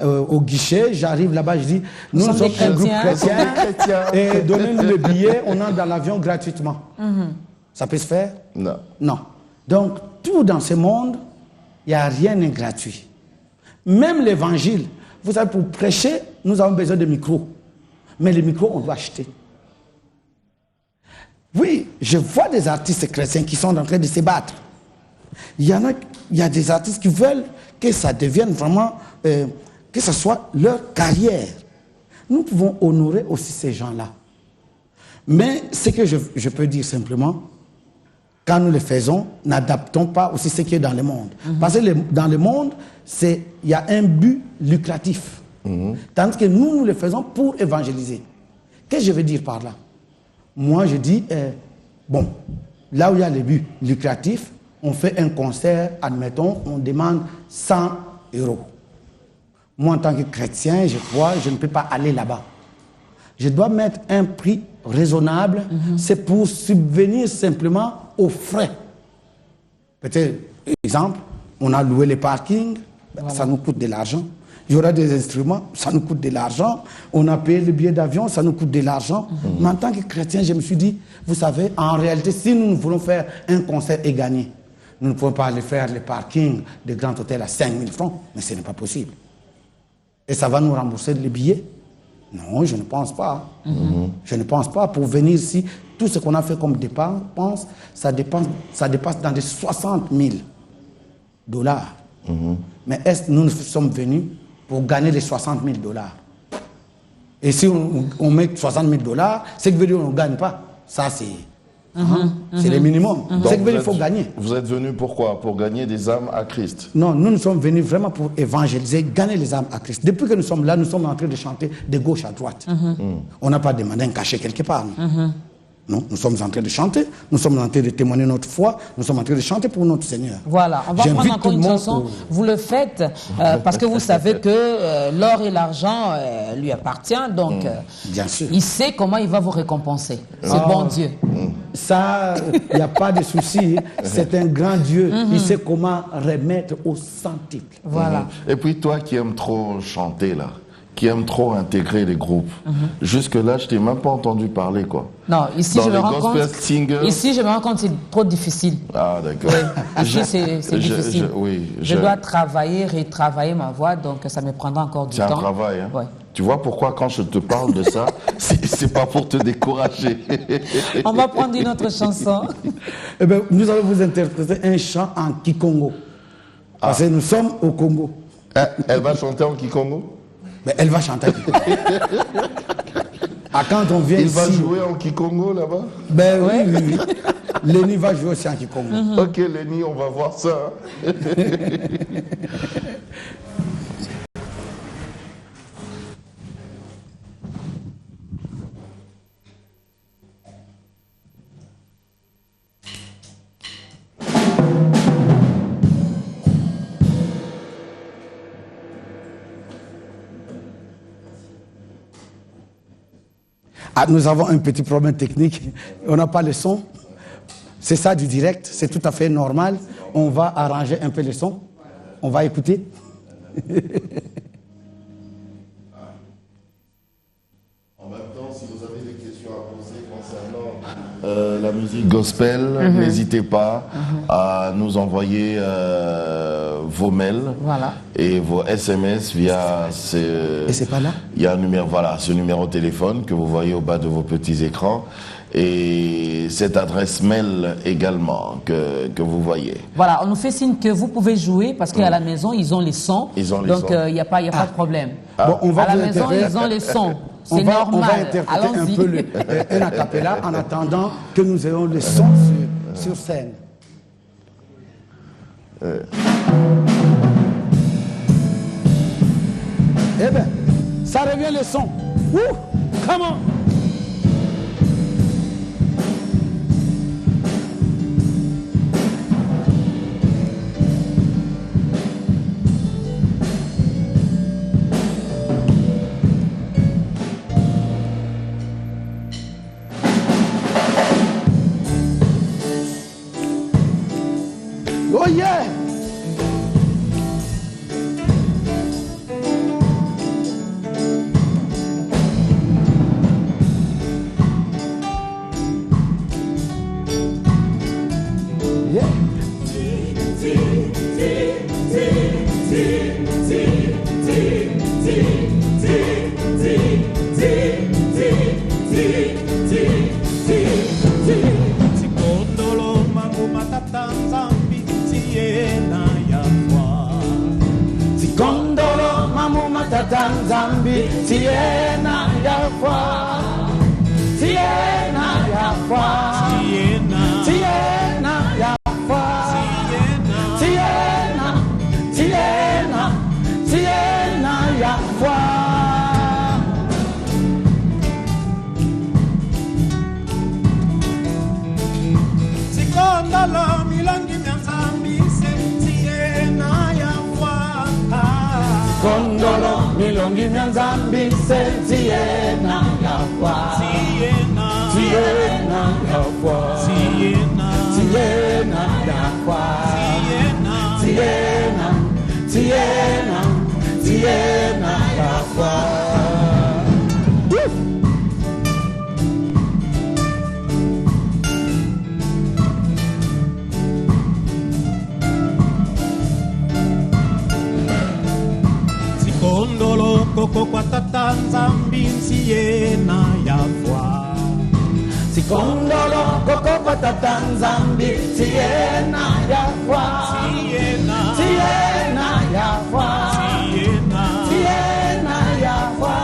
au guichet, j'arrive là-bas, je dis, nous sommes un groupe chrétien et donnez-nous le billet, on entre dans l'avion gratuitement. Ça peut se faire? Non. Non. Donc, tout dans ce monde, il n'y a rien de gratuit. Même l'évangile, vous savez, pour prêcher, nous avons besoin de micros. Mais les micros, on doit acheter. Oui, je vois des artistes chrétiens qui sont en train de se battre. Il y a des artistes qui veulent que ça devienne vraiment, que ce soit leur carrière. Nous pouvons honorer aussi ces gens-là. Mais ce que je peux dire simplement, quand nous le faisons, n'adaptons pas aussi ce qui est dans le monde. Parce que dans le monde, il y a un but lucratif. Tandis que nous le faisons pour évangéliser. Qu'est-ce que je veux dire par là? Moi, je dis, bon, là où il y a les buts lucratifs, on fait un concert, admettons, on demande 100 euros. Moi, en tant que chrétien, je crois, je ne peux pas aller là-bas. Je dois mettre un prix raisonnable, c'est pour subvenir simplement aux frais. Peut-être, exemple, on a loué les parkings, ça nous coûte de l'argent. Il y aura des instruments, ça nous coûte de l'argent. On a payé le billet d'avion, ça nous coûte de l'argent. Mais en tant que chrétien, je me suis dit, vous savez, en réalité, si nous voulons faire un concert et gagner, nous ne pouvons pas aller faire les parkings des grands hôtels à 5 000 francs, mais ce n'est pas possible. Et ça va nous rembourser les billets? Non, je ne pense pas. Je ne pense pas. Pour venir ici, tout ce qu'on a fait comme dépense, ça dépasse dans les 60 000 dollars. Mais est-ce que nous sommes venus pour gagner les 60 000 dollars? Et si on met 60 000 dollars, c'est que veut dire qu'on ne gagne pas. Ça, c'est le minimum. C'est que il faut gagner. Vous êtes venus pourquoi? Pour gagner des âmes à Christ? Non, nous sommes venus vraiment pour évangéliser, gagner les âmes à Christ. Depuis que nous sommes là, nous sommes en train de chanter de gauche à droite. On n'a pas demandé un cachet quelque part. Non, nous sommes en train de chanter, nous sommes en train de témoigner notre foi, nous sommes en train de chanter pour notre Seigneur. Voilà, on va prendre encore une chanson. Vous le faites parce que vous savez que l'or et l'argent lui appartiennent, donc bien sûr. Il sait comment il va vous récompenser. C'est bon Dieu. Ça, il n'y a pas de souci. C'est un grand Dieu. Il sait comment remettre au centuple. Voilà. Et puis toi qui aimes trop chanter là, qui aime trop intégrer les groupes. Jusque-là, je t'ai même pas entendu parler, quoi. Non, ici, je me rends compte. Ici, je me rends compte que c'est trop difficile. Ah, d'accord. Oui. Ici, c'est difficile. Je dois travailler, retravailler ma voix, donc ça me prendra encore du temps. C'est un travail, hein? Ouais. Tu vois pourquoi, quand je te parle de ça, c'est pas pour te décourager. On va prendre une autre chanson. Eh bien, nous allons vous interpréter un chant en Kikongo. Parce que nous sommes au Congo. Elle va chanter en Kikongo? Mais elle va chanter. Quand on vient Il ici... va jouer en Kikongo là-bas? Ben oui. Lenny va jouer aussi en Kikongo. Ok, Lenny, on va voir ça. Ah, nous avons un petit problème technique. On n'a pas le son. C'est ça du direct. C'est tout à fait normal. On va arranger un peu le son. On va écouter. En même temps, si vous avez des questions à poser concernant la musique gospel, n'hésitez pas à nous envoyer vos mails et vos SMS via Et c'est pas là? Il y a un numéro, voilà, ce numéro de téléphone que vous voyez au bas de vos petits écrans et cette adresse mail également que vous voyez. Voilà, on nous fait signe que vous pouvez jouer parce qu'à la maison, ils ont les sons. Donc, il n'y a pas de problème. Bon, on va à la maison, ils ont les sons. C'est normal. On va interpréter un peu un a cappella en attendant que nous ayons le son sur scène. Eh bien, ça revient le son. Ouh, comment? Oh yeah! Zambi, Siena Yafwa, Siena Yafwa, Siena Yafwa, Siena Yafwa. milongi nyanzambi sentiena yafwa tiena yafwa tiena yafwa tiena yafwa. Sikondolo koko kwa tata nzambi nsiena yafwa. Sikondolo koko kwa tata nzambi tiena yafwa tiena yafwa tiena yafwa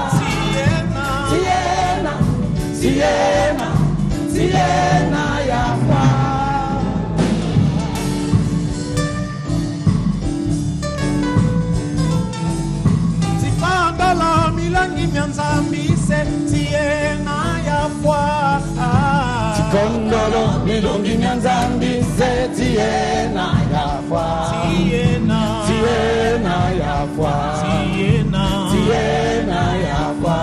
tiena yafwa. Sikondolo milangi nyanzambi sentiena yafwa. Sikondolo milongi nyanzambi sentiena yafwa tiena yafwa tiena yafwa tiena yafwa.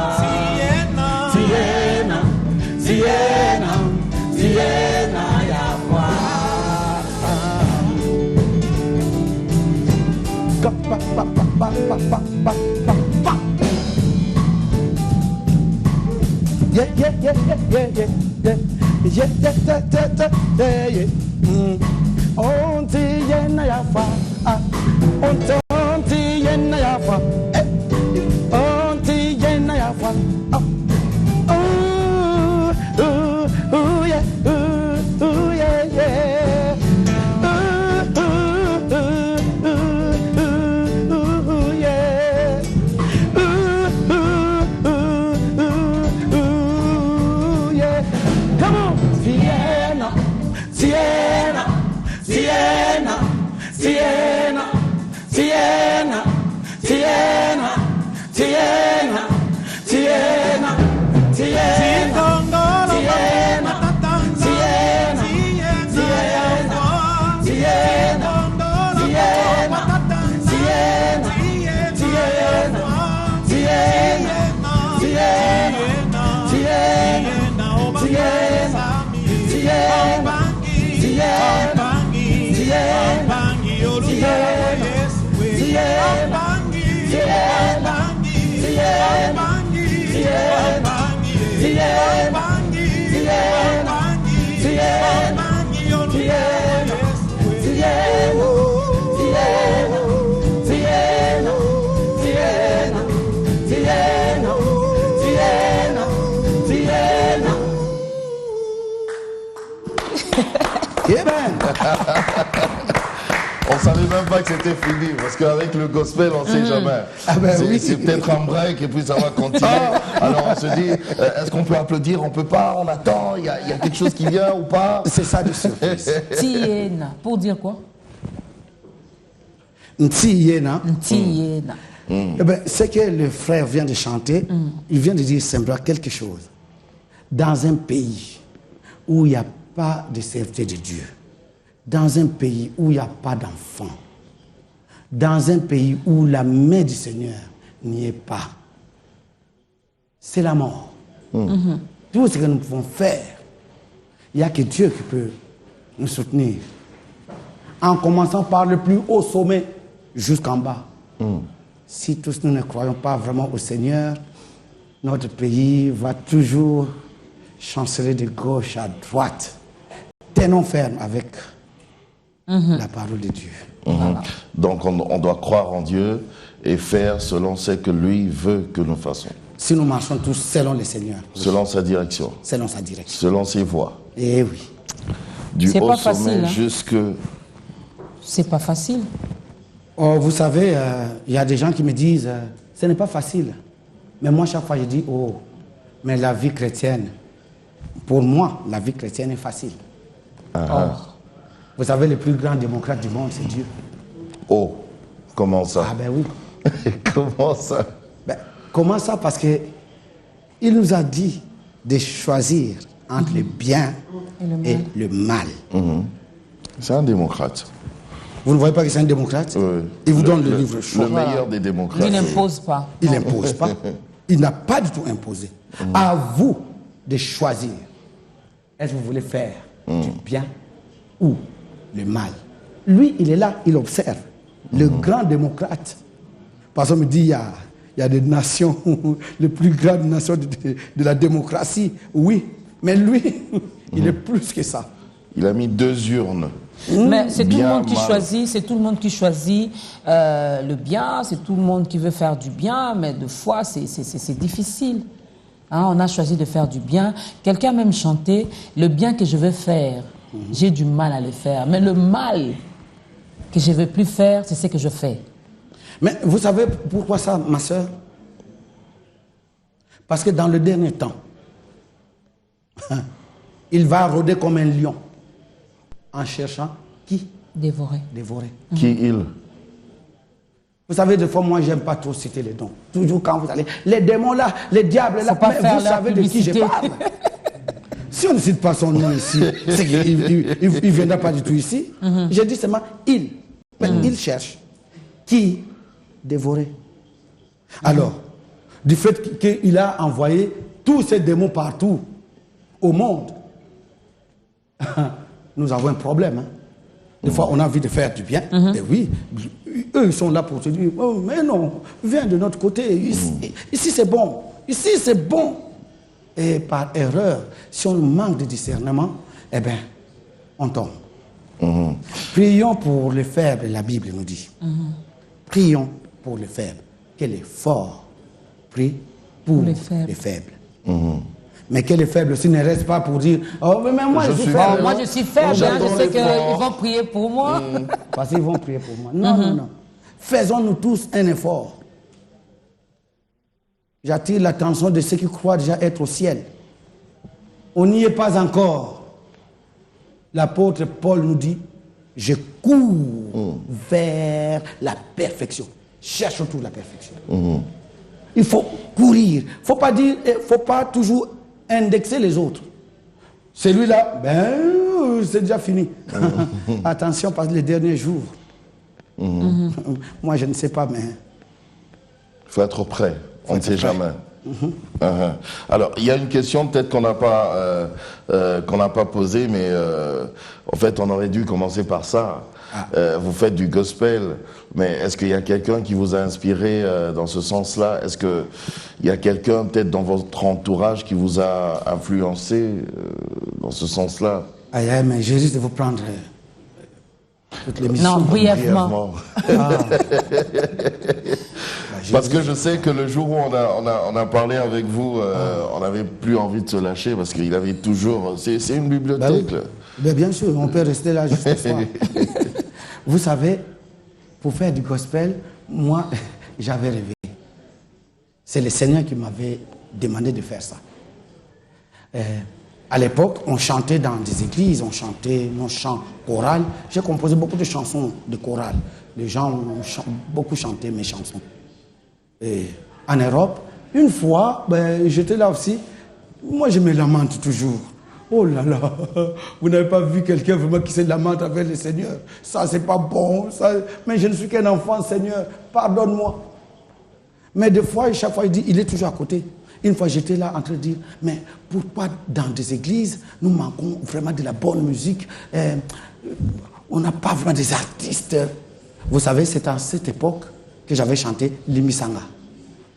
Onti yena yafa, onti yena yafa, onti yena yafa. On savait même pas que c'était fini, parce qu'avec le gospel, on ne sait jamais. C'est peut-être un break et puis ça va continuer. Alors on se dit, est-ce qu'on peut applaudir? On peut pas, on attend, il y a quelque chose qui vient ou pas? C'est ça du surprise. Tiena, pour dire quoi? Ntiena. Tiena. Eh ben, ce que le frère vient de chanter, il vient de dire simplement quelque chose. Dans un pays où il n'y a pas de serviteur de Dieu, dans un pays où il n'y a pas d'enfants, dans un pays où la main du Seigneur n'y est pas, c'est la mort. Tout ce que nous pouvons faire, il n'y a que Dieu qui peut nous soutenir. En commençant par le plus haut sommet jusqu'en bas. Si tous nous ne croyons pas vraiment au Seigneur, notre pays va toujours chanceler de gauche à droite. Tenons ferme avec la parole de Dieu. Voilà. Donc on doit croire en Dieu et faire selon ce que lui veut que nous fassions. Si nous marchons tous selon le Seigneur. Selon sa direction. Selon sa direction. Selon ses voies. Eh oui. Du C'est haut pas sommet facile, hein? jusque... C'est pas facile. Oh, vous savez, il y a des gens qui me disent, ce n'est pas facile. Mais moi, chaque fois, je dis, oh, mais la vie chrétienne, pour moi, la vie chrétienne est facile. Vous savez, le plus grand démocrate du monde, c'est Dieu. Oh, comment ça? Ah ben oui. Comment ça? Ben, comment ça? Parce que il nous a dit de choisir entre le bien et le mal. C'est un démocrate. Vous ne voyez pas que c'est un démocrate? Oui. Il vous donne le livre chaud. Le meilleur des démocrates. Il n'impose pas. Il n'impose pas. Il n'a pas du tout imposé. À vous de choisir. Est-ce que vous voulez faire du bien ou le mal? Lui, il est là, il observe. Le grand démocrate. Parce qu'on me dit, il y a des nations, les plus grandes nations de la démocratie. Oui, mais lui, il est plus que ça. Il a mis 2 urnes. Mais c'est tout le Bien, monde qui mal. choisit, c'est tout le monde qui choisit le bien, c'est tout le monde qui veut faire du bien, mais des fois c'est difficile. Hein, on a choisi de faire du bien. Quelqu'un a même chanté le bien que je veux faire, j'ai du mal à le faire, mais le mal que je ne veux plus faire, c'est ce que je fais. Mais vous savez pourquoi ça, ma soeur? Parce que dans le dernier temps, il va rôder comme un lion en cherchant qui? Dévorer. Dévorer. Qui il? Vous savez, des fois, moi, j'aime pas trop citer les dons. Toujours quand vous allez, les démons là, les diables là, Faut pas mais faire vous leur savez de qui je publicité. parle. Si on ne cite pas son nom ici, c'est qu'il ne viendra pas du tout ici. J'ai dit seulement il. Mais il cherche qui dévorer. Alors, du fait qu'il a envoyé tous ces démons partout au monde, nous avons un problème. Hein. Des fois, on a envie de faire du bien. Et oui, eux, ils sont là pour te dire, oh, mais non, viens de notre côté. Ici c'est bon. Ici, c'est bon. Et par erreur, si on manque de discernement, eh bien, on tombe. Prions pour les faibles, la Bible nous dit. Prions pour les faibles. Quel est fort? Prie pour les faibles. Mais quel est faible s'il ne reste pas pour dire, oh, mais moi je suis faible. Oh, moi je suis faible, hein, J'adore je sais les qu'ils forts. vont prier pour moi. Parce qu'ils vont prier pour moi. Non, non, non. Faisons-nous tous un effort. J'attire l'attention de ceux qui croient déjà être au ciel. On n'y est pas encore. L'apôtre Paul nous dit, je cours vers la perfection. Cherche autour de la perfection. Il faut courir. Faut pas dire, faut pas toujours indexer les autres. Celui-là, ben, c'est déjà fini. Attention, parce que les derniers jours, moi je ne sais pas, mais... Il faut être prêt. On ne sait jamais. Alors, il y a une question peut-être qu'on n'a pas posée, mais en fait, on aurait dû commencer par ça. Vous faites du gospel, mais est-ce qu'il y a quelqu'un qui vous a inspiré dans ce sens-là? Est-ce qu'il y a quelqu'un peut-être dans votre entourage qui vous a influencé dans ce sens-là? Aïe, aïe, mais je risque de vous prendre toute l'émission. Non, brièvement. Parce que je sais que le jour où on a parlé avec vous, on n'avait plus envie de se lâcher parce qu'il avait toujours... C'est une bibliothèque. Bah oui. Ben, bien sûr, on peut rester là jusqu'au soir. Vous savez, pour faire du gospel, moi, j'avais rêvé. C'est le Seigneur qui m'avait demandé de faire ça. À l'époque, on chantait dans des églises, on chantait nos chants chorales. J'ai composé beaucoup de chansons de chorale. Les gens ont beaucoup chanté mes chansons. Et en Europe, une fois, ben, j'étais là aussi. Moi, je me lamente toujours. Oh là là, vous n'avez pas vu quelqu'un vraiment qui se lamente avec le Seigneur. Ça, c'est pas bon. Ça... Mais je ne suis qu'un enfant, Seigneur. Pardonne-moi. Mais des fois, chaque fois, il dit, il est toujours à côté. Une fois, j'étais là en train de dire, mais pourquoi dans des églises, nous manquons vraiment de la bonne musique? On n'a pas vraiment des artistes. Vous savez, c'est à cette époque que j'avais chanté Limisanga.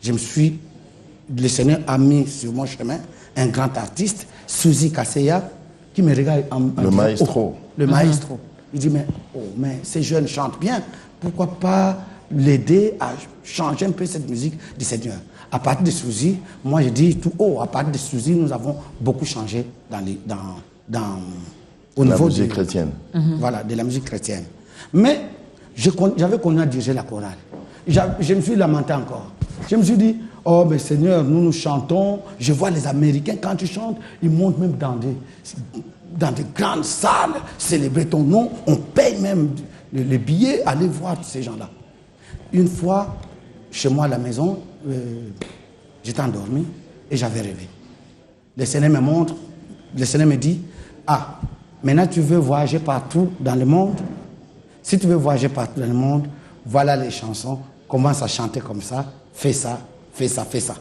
Le Seigneur a mis sur mon chemin un grand artiste, Suzy Kaseya, qui me regarde en Le disant, maestro. oh, le maestro. Il dit, mais ces jeunes chantent bien, pourquoi pas l'aider à changer un peu cette musique du Seigneur? À partir de Suzy, moi je dis tout haut, à partir de Suzy, nous avons beaucoup changé au niveau La musique chrétienne. Voilà, de la musique chrétienne. Mais j'avais connu à diriger la chorale. Je me suis lamenté encore. Je me suis dit, oh mais Seigneur, nous chantons. Je vois les Américains, quand ils chantent, ils montent même dans des grandes salles, célébrer ton nom. On paye même les billets, aller voir ces gens-là. Une fois, chez moi à la maison, j'étais endormi et j'avais rêvé. Le Seigneur me montre, le Seigneur me dit, ah, maintenant tu veux voyager partout dans le monde, Si tu veux voyager partout dans le monde, voilà les chansons, commence à chanter comme ça, fais ça, fais ça, fais ça.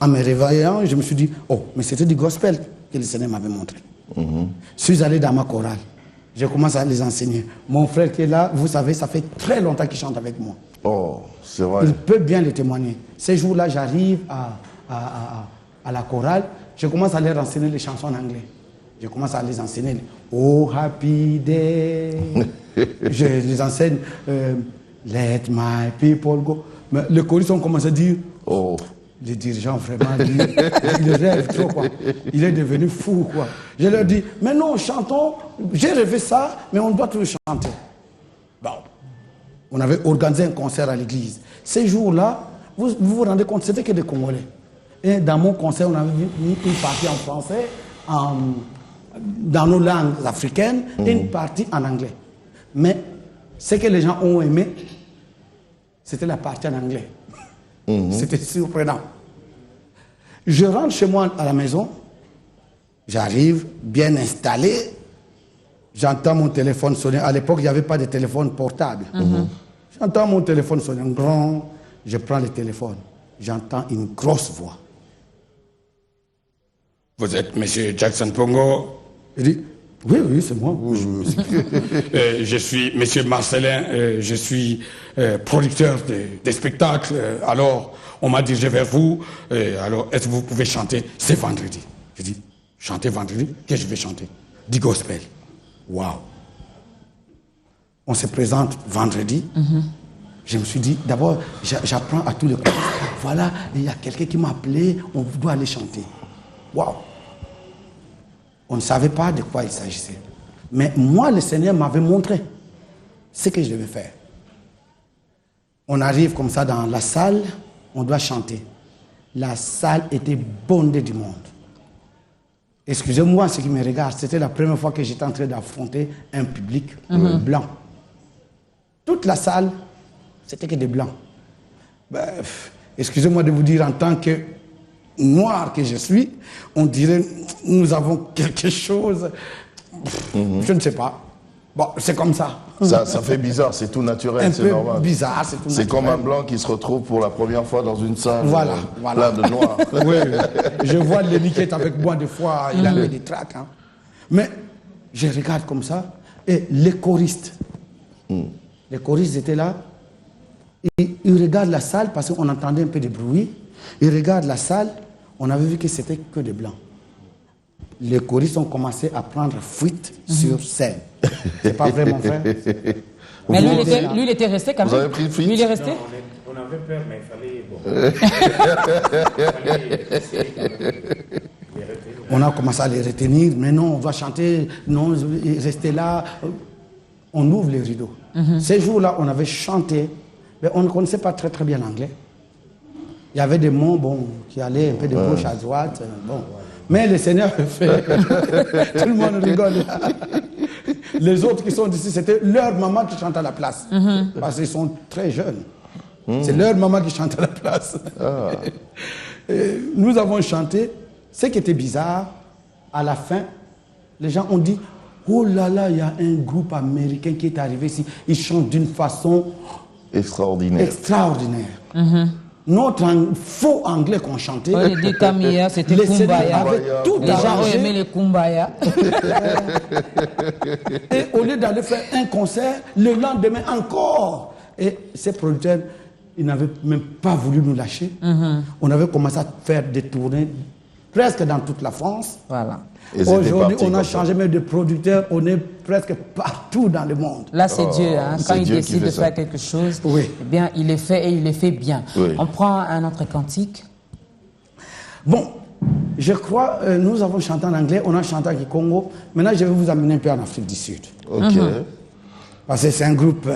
En me réveillant, je me suis dit, oh, mais c'était du gospel que le Seigneur m'avait montré. Je suis allé dans ma chorale. Je commence à les enseigner. Mon frère qui est là, vous savez, ça fait très longtemps qu'il chante avec moi. Oh, c'est vrai. Il peut bien le témoigner. Ces jours-là, j'arrive à la chorale, je commence à leur enseigner les chansons en anglais. Je commence à les enseigner. Oh, happy day. Je les enseigne. Let my people go. Mais les choristes ont commencé à dire. Oh. Les dirigeants, vraiment, il rêve trop, quoi. Il est devenu fou, quoi. Je leur dis, mais non, chantons. J'ai rêvé ça, mais on doit toujours chanter. Bon. On avait organisé un concert à l'église. Ces jours-là, vous vous rendez compte, c'était que des Congolais. Et dans mon concert, on avait mis une partie en français, dans nos langues africaines, et une partie en anglais. Mais ce que les gens ont aimé, c'était la partie en anglais. C'était surprenant. Je rentre chez moi à la maison, j'arrive bien installé, j'entends mon téléphone sonner. À l'époque, il n'y avait pas de téléphone portable. J'entends mon téléphone sonner, grand, je prends le téléphone, j'entends une grosse voix. Vous êtes Monsieur Jackson Pongo? Je dis, oui, c'est moi. Je suis Monsieur Marcelin, je suis producteur des spectacles. Alors, on m'a dirigé vers vous. Alors, est-ce que vous pouvez chanter? C'est vendredi. Je dis, chanter vendredi? Qu'est-ce que je vais chanter? Du gospel. Waouh! On se présente vendredi. Je me suis dit, d'abord, j'apprends à tous les coups. Voilà, il y a quelqu'un qui m'a appelé, on doit aller chanter. Waouh! On ne savait pas de quoi il s'agissait. Mais moi, le Seigneur m'avait montré ce que je devais faire. On arrive comme ça dans la salle, on doit chanter. La salle était bondée du monde. Excusez-moi ceux qui me regardent, c'était la première fois que j'étais en train d'affronter un public blanc. Toute la salle, c'était que des blancs. Excusez-moi de vous dire, en tant que noir que je suis, on dirait nous avons quelque chose, je ne sais pas. Bon, c'est comme ça. Ça fait bizarre, c'est tout naturel, c'est normal. Un peu bizarre, c'est tout naturel. C'est comme un blanc qui se retrouve pour la première fois dans une salle voilà. plein de noirs. Oui, je vois Lenny qui est avec moi des fois, il a mis des tracts. Hein. Mais je regarde comme ça, et les choristes étaient là, et ils regardent la salle parce qu'on entendait un peu de bruit. Ils regardent la salle, on avait vu que c'était que des blancs. Les choristes ont commencé à prendre fuite sur scène. C'est pas vrai, mon frère? Mais lui, il était resté quand même. Vous avez pris fuite? Lui, il est resté? Non, on avait peur, mais il fallait... On a commencé à les retenir, mais non, on va chanter, non, restez là. On ouvre les rideaux. Ces jours-là, on avait chanté, mais on ne connaissait pas très très bien l'anglais. Il y avait des mots qui allaient un peu de gauche à droite. Mais le Seigneur fait. Tout le monde rigole. Les autres qui sont ici, c'était leur maman qui chante à la place. Parce qu'ils sont très jeunes. C'est leur maman qui chante à la place. Nous avons chanté. Ce qui était bizarre, à la fin, les gens ont dit, oh là là, il y a un groupe américain qui est arrivé ici. Ils chantent d'une façon extraordinaire. Notre faux anglais qu'on chantait. Oui, les Camilla, c'était Kumbaya. Tout les gens ont aimé les Kumbaya. Et au lieu d'aller faire un concert, le lendemain encore. Et ces producteurs, ils n'avaient même pas voulu nous lâcher. On avait commencé à faire des tournées presque dans toute la France. Voilà. Aujourd'hui, on a changé même de producteur, on est presque partout dans le monde. Là, c'est Dieu. Hein. Quand il décide de ça. faire quelque chose, Oui. eh bien, il le fait et il le fait bien. Oui. On prend un autre cantique. Bon, je crois, nous avons chanté en anglais, on a chanté au Congo. Maintenant, je vais vous amener un peu en Afrique du Sud. Ok. Parce que c'est un groupe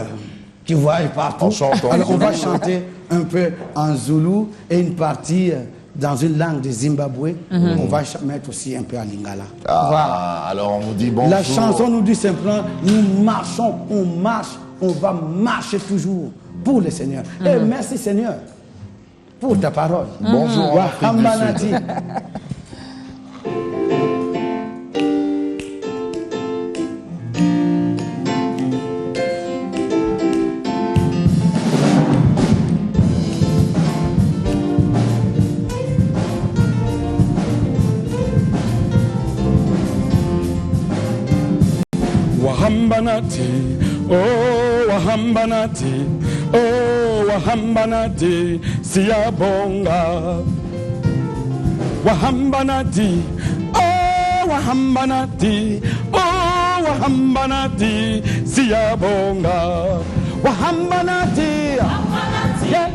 qui voyage partout. On chante en Alors, on va Zoulou. chanter un peu en Zoulou et une partie dans une langue de Zimbabwe. On va mettre aussi un peu en Lingala. Alors on vous dit bonjour. La chanson nous dit simplement, nous marchons, on marche, on va marcher toujours pour le Seigneur. Et merci Seigneur pour ta parole. Bonjour en Afrique du Wahambanati. Sud. wahambanati, oh wahambanati, oh wahambanati, siyabonga. Wahambanati, oh wahambanati, oh wahambanati, siyabonga. Wahambanati, yeah,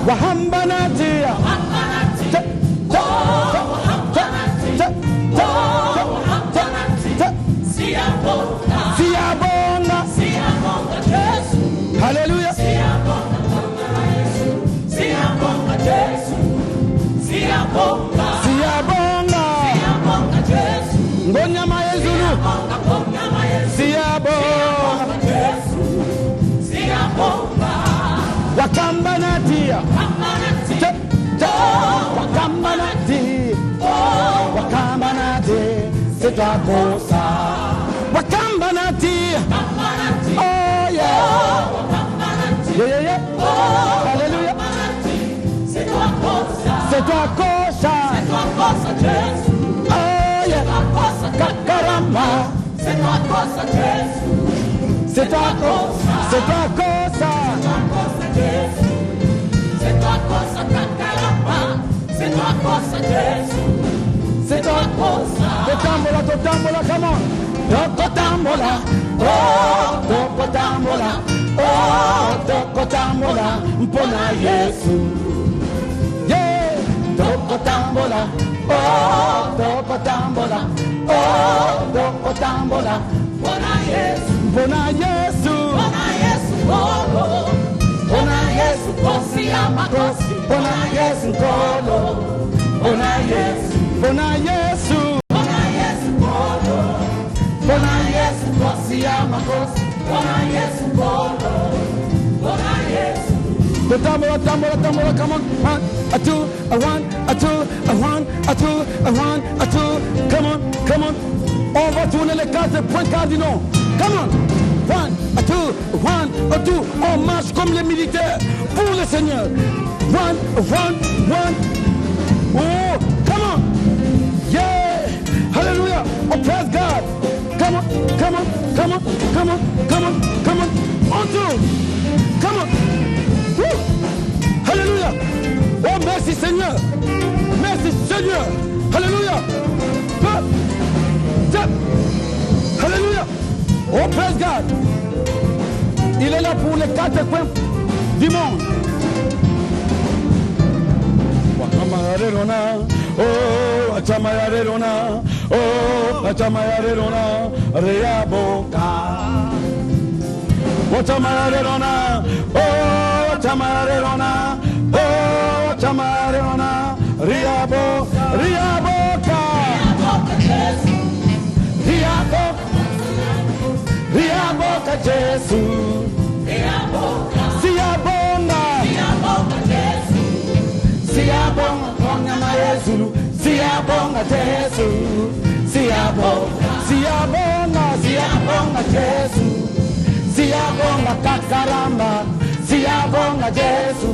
wahambanati, siyabonga. Hallelujah. Siyabonga. Ngonyama yezulu. Siyabonga. Wakambanati. Wakambanati. Wakambanati. C'est toi cosa. Wakambanati. Oh yeah. Yeah, yeah, yeah. Hallelujah. C'est toi cosa. C'est toi cosa. C'est toi cosa, Jésus. Oh yeah. C'est toi cosa, Kakarama. C'est toi cosa, Jésus. C'est toi cosa. C'est toi cosa. C'est toi cosa, Kakarama. C'est toi cosa, Jésus. C'est toi cosa. Totambola, totambola, come on. Totambola. Oh, totambola. Oh, tokotambola, mpona Yesu. Yeah, tokotambola. Oh, tokotambola. Oh, tokotambola, mpona Yesu. Mpona Yesu. Mpona Yesu, kolo. Mpona Yesu, kosi ya makosi. Mpona Yesu, kolo. Mpona Yesu. Mpona Yesu. Mpona Yesu, kolo. Mpona Yesu, kosi ya makosi. Mpona Yesu, kolo. Mpona Yesu. Tambola, tambola, tambola, come on. 1, a 2, a 1, a 2, a 1, a 2, a 1, a 2. Come on, come on. On va tourner les 4 points cardinaux. Come on. 1, a 2, 1, a 2. On marche comme les militaires pour le Seigneur. 1, 1, 1. Oh, come on. Yeah. Hallelujah. Oh, praise God. Come on, come on, come on, come on, come on, come on. On two. Come on. Woo. Hallelujah. Oh, merci Seigneur. Merci Seigneur. Hallelujah. Hallelujah. Oh, praise God. Il est là pour les 4 coins du monde. Oh, Atamayarerona, oh, Atamayarerona, Reaboka. Atamayarerona, oh, Atamayarerona, oh, Atamayarerona, Reaboka, Reaboka. Reaboka, Jesus. Siyabonga. Siyabonga, Ngonyama yezulu. Siyabonga, Jesu. Siyabonga, siyabonga, siyabonga, Jesu. Siyabonga, Kakaramba. Siyabonga, Jesu.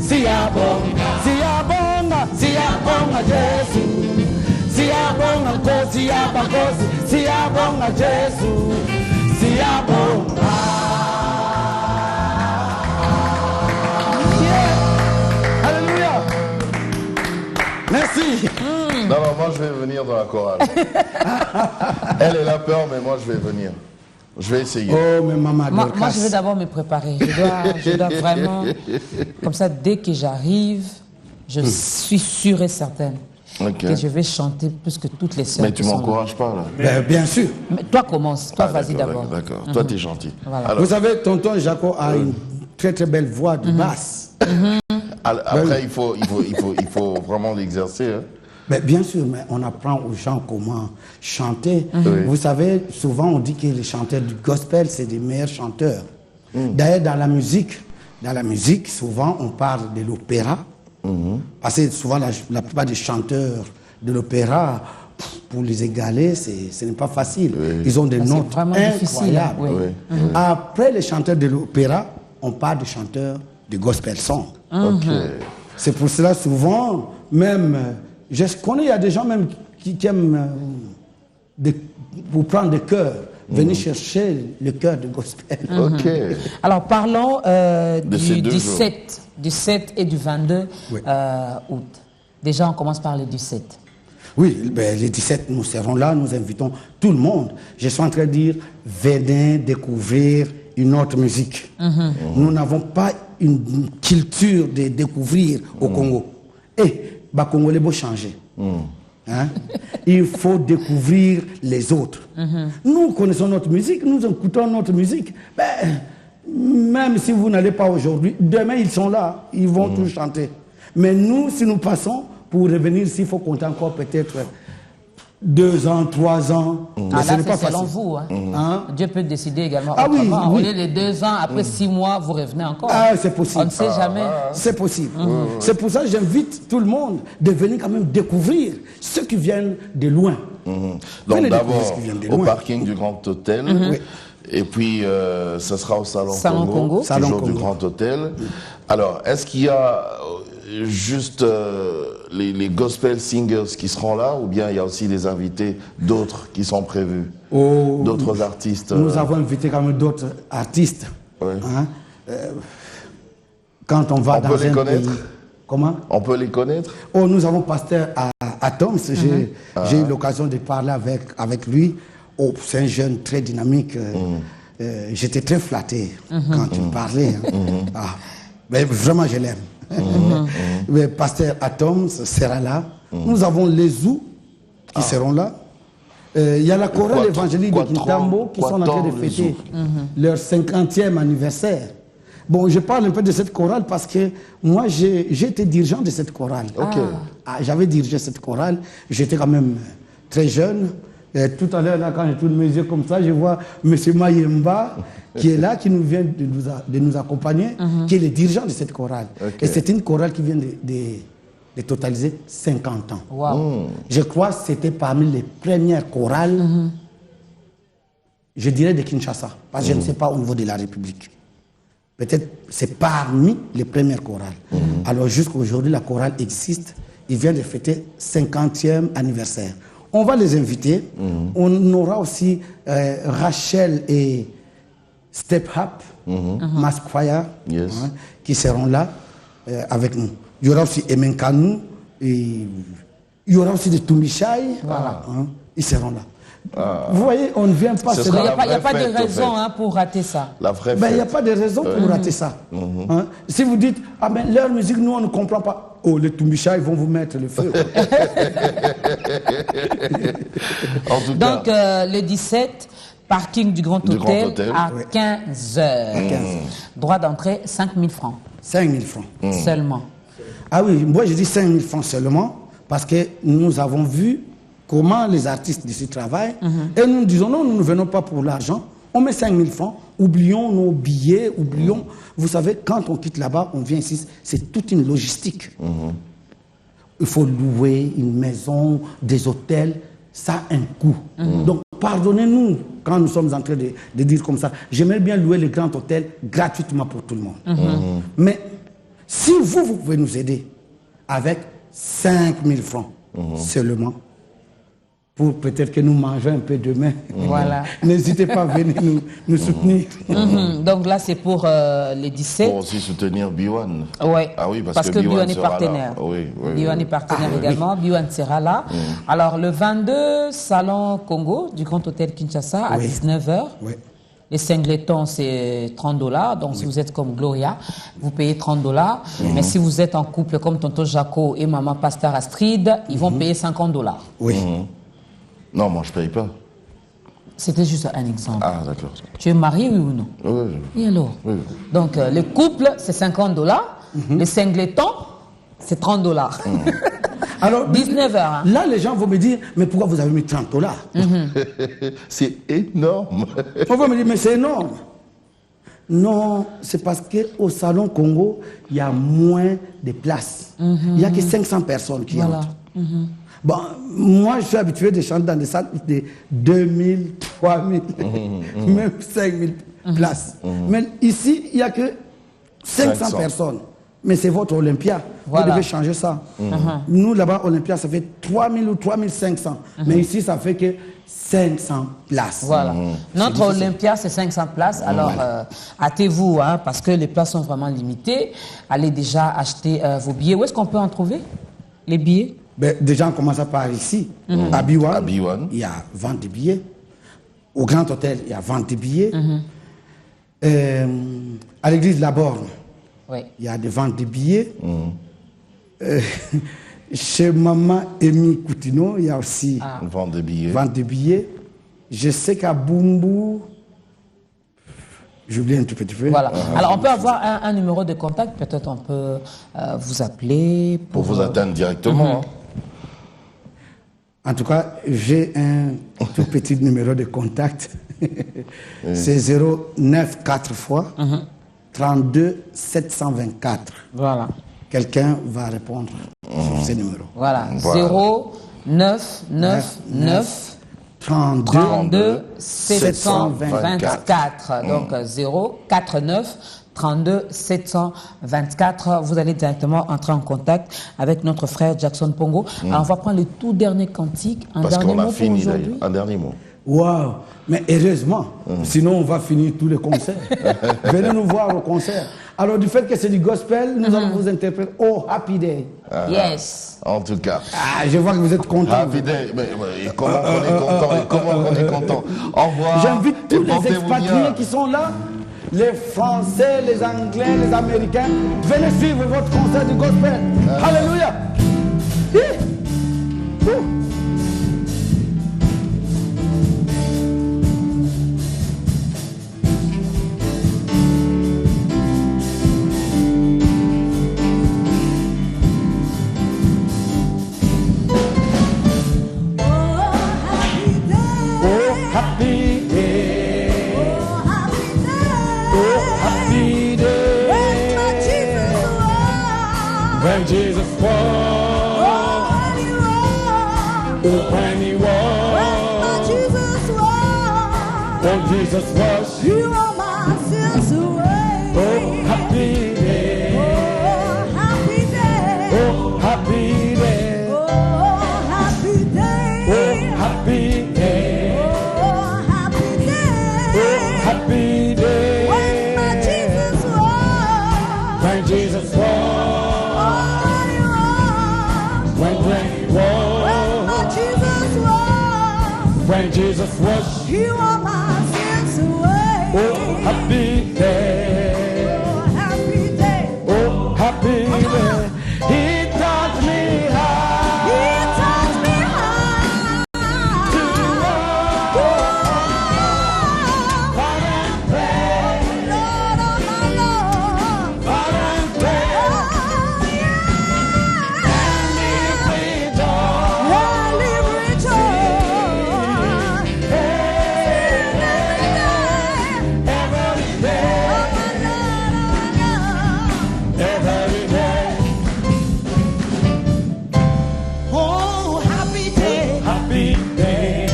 Siyabonga, siyabonga, siyabonga, Jesu. Siyabonga, Nkosi yabakosi. Siyabonga, Jesu. Siyabonga. Merci. Non, non, moi je vais venir dans la chorale. Elle, elle a peur, mais moi je vais venir. Je vais essayer. Oh, mais maman, Moi, je vais d'abord me préparer. Je dois vraiment, comme ça, dès que j'arrive, je suis sûre et certaine que je vais chanter plus que toutes les sœurs. Mais tu m'encourages pas là. Ben, bien sûr. Mais toi, commence. Toi, vas-y D'accord, d'abord. d'accord. Toi, t'es gentil. Voilà. Alors, Vous savez, tonton Jaco a une très très belle voix de basse. après, il faut vraiment l'exercer. Hein. Mais bien sûr, mais on apprend aux gens comment chanter. Oui. Vous savez, souvent on dit que les chanteurs du gospel, c'est des meilleurs chanteurs. D'ailleurs, dans la musique, souvent on parle de l'opéra. Parce que souvent, la plupart des chanteurs de l'opéra, pour les égaler, ce n'est pas facile. Oui. Ils ont des notes vraiment difficile, hein, incroyables. oui. Après les chanteurs de l'opéra, on parle de chanteurs de gospel song. Ok. C'est pour cela, souvent, même, je connais, il y a des gens même qui aiment, pour prendre des chœurs, venir chercher le cœur de gospel. Ok. Alors parlons ces deux du jours. 7 et du 22 Oui. août. Déjà, on commence par le 17. Oui, ben, les 17, nous serons là, nous invitons tout le monde. Je suis en train de dire, venez découvrir une autre musique. Nous n'avons pas une culture de découvrir au Congo. Et, bah, Congolais, beau changer. Hein? Il faut découvrir les autres. Nous connaissons notre musique, nous écoutons notre musique. Ben, même si vous n'allez pas aujourd'hui, demain ils sont là, ils vont tous chanter. Mais nous, si nous passons, pour revenir ici, il faut compter encore peut-être 2 ans, 3 ans. Mais Ah, ce là, n'est pas c'est selon facile. vous. Hein. Hein? Dieu peut décider également Ah oui, autrement. oui. Au lieu des 2 ans, après 6 mois, vous revenez encore. Ah, c'est possible. On ne sait jamais. C'est possible. C'est pour ça que j'invite tout le monde de venir quand même découvrir ceux qui viennent de loin. Donc Venez découvrir d'abord ce qui vient de au loin. parking du Grand Hôtel. Oui. Et puis, ce sera au Salon Salon Congo. Congo, Salon toujours du Congo. Grand Hôtel. Alors, est-ce qu'il y a juste les gospel singers qui seront là, ou bien il y a aussi des invités d'autres qui sont prévus, Oh, d'autres artistes Nous avons invité quand même d'autres artistes. Ouais. Hein? Quand on va On dans peut les un connaître? pays... Comment? On peut les connaître? Oh, nous avons pasteur à Toms. J'ai eu l'occasion de parler avec lui. Oh, c'est un jeune très dynamique. J'étais très flatté quand il parlait. Hein. Ah, mais vraiment, je l'aime. Mais pasteur Atoms sera là. Nous avons les Zou qui seront là. Il y a la chorale évangélique de Kintambo qui sont en train de fêter leur 50e anniversaire. Bon, je parle un peu de cette chorale parce que moi, j'ai été dirigeant de cette chorale. J'avais dirigé cette chorale. J'étais quand même très jeune. Et tout à l'heure, là, quand je tourne mes yeux comme ça, je vois M. Mayemba qui est là, qui nous vient de nous accompagner, qui est le dirigeant de cette chorale. Et c'est une chorale qui vient de totaliser 50 ans. Wow. Je crois que c'était parmi les premières chorales, je dirais de Kinshasa, parce que je ne sais pas au niveau de la République. Peut-être c'est parmi les premières chorales. Alors jusqu'à aujourd'hui, la chorale existe. Il vient de fêter 50e anniversaire. On va les inviter. On aura aussi Rachel et Step Up, Mask Fire, Yes. hein, qui seront là avec nous. Il y aura aussi Emenkanou, et il y aura aussi des Tumichai, voilà, hein, ils seront là. Vous voyez, on ne vient pas Ce Il sera n'y a, pas vraie de fête, en raison fait. hein, pour rater ça. La vraie Ben, il n'y a fête. pas de raison pour rater ça. Hein? Si vous dites, ah ben leur musique, nous on ne comprend pas. Oh, les Tumicha, ils vont vous mettre le feu. En tout cas, Donc, le 17, parking du Grand Du Grand Hôtel Hôtel. à Oui. 15h. Droit d'entrée, 5 000 francs 5 000 francs. seulement. Ah oui, moi je dis 5 000 francs seulement parce que nous avons vu comment les artistes d'ici travaillent et nous disons non, nous ne venons pas pour l'argent. On met 5 000 francs, oublions nos billets, oublions. Vous savez, quand on quitte là-bas, on vient ici, c'est toute une logistique. Il faut louer une maison, des hôtels, ça a un coût. Donc, pardonnez-nous quand nous sommes en train de dire comme ça. J'aimerais bien louer le grand hôtel gratuitement pour tout le monde. Mais si vous pouvez nous aider avec 5 000 francs seulement, pour peut-être que nous mangeons un peu demain, Voilà. n'hésitez pas à venir nous soutenir. Donc là, c'est pour les 17. pour aussi soutenir B1. Ouais. Ah oui, parce que B1 B1 est sera partenaire. là. Oui, oui, B1 oui. est partenaire également. B1 sera là. Alors, le 22, Salon Congo du Grand Hôtel Kinshasa à Oui. 19h. Oui. Les singletons, c'est $30. Donc, si vous êtes comme Gloria, vous payez $30. Mais si vous êtes en couple comme Tonton Jaco et Maman Pasteur Astrid, ils vont payer $50. Oui. Non, moi je paye pas. C'était juste un exemple. Ah, d'accord. Tu es marié, oui ou non? Oui, Et alors? oui. Donc, le couple, c'est $50. Les singletons, c'est $30. Alors, 19h. Hein. là, les gens vont me dire, mais pourquoi vous avez mis $30 C'est énorme. On va me dire, mais c'est énorme. Non, c'est parce qu'au Salon Congo, il y a moins de places. Il n'y a que 500 personnes qui Voilà. entrent. Bon, moi, je suis habitué de chanter dans des salles de 2000, 3000, même 5000 places. Mais ici, il n'y a que 500 500. personnes. Mais c'est votre Olympia. Voilà. Vous devez changer ça. Nous, là-bas, Olympia, ça fait 3000 ou 3500. Mais ici, ça fait que 500 places. Voilà. Notre Olympia, c'est 500 places. Alors, hâtez-vous, hein, parce que les places sont vraiment limitées. Allez déjà acheter vos billets. Où est-ce qu'on peut en trouver, les billets? Ben, déjà, on commence par ici. À Biwan, À Biwan. il y a vente de billets. Au Grand Hôtel, il y a vente de billets. À l'église La Borne, Oui. il y a des ventes de billets. Chez Maman Amy Coutinho, il y a aussi Vente de billets. vente de billets. Je sais qu'à Bumbu, j'oublie un tout petit peu. Voilà. Alors, on peut avoir un numéro de contact. Peut-être on peut vous appeler Pour vous atteindre directement. hein. En tout cas, j'ai un tout petit numéro de contact. C'est 09 4 fois 32 724. Voilà. Quelqu'un va répondre sur ce numéro. Voilà. Voilà. 0 9 9 9 32 32 724. Donc 0 49 32 724. Vous allez directement entrer en contact avec notre frère Jackson Pongo. Alors, on va prendre le tout dernier cantique. Un Parce dernier qu'on a mot fini pour d'ailleurs. aujourd'hui. Un dernier mot. Waouh! Mais heureusement, sinon on va finir tous les concerts. Venez nous voir au concert. Alors, du fait que c'est du gospel, nous allons vous interpréter Oh Happy Day. Yes. En tout cas. Ah, je vois que vous êtes contents. Happy Day. Mais et comment on est content et comment on est content. Au revoir. J'invite et tous les portez-vous expatriés bien. qui sont là, les Français, les Anglais, les Américains. Venez suivre votre concert du gospel. Alléluia! Hi! Ouh! Oh, happy day. Oh, happy day. When Jesus was. Oh, when he was. Oh, Jesus was. You are my sins away. Oh, happy day. Oh, happy day. Oh, happy day. Oh, happy day. Oh, happy day. Oh, happy day. Oh, happy day. When my Jesus was. When Jesus was. When he was. My Jesus was. When Jesus was. You are my sins away. Oh, happy day. Oh, happy day. Oh, happy day. He taught me how He taught me how to walk. Far and pray. Lord, oh my Lord. Far and pray. Oh, yeah. And live rejoice. I live rejoice. Every day. Every day. Oh, happy day. Happy day.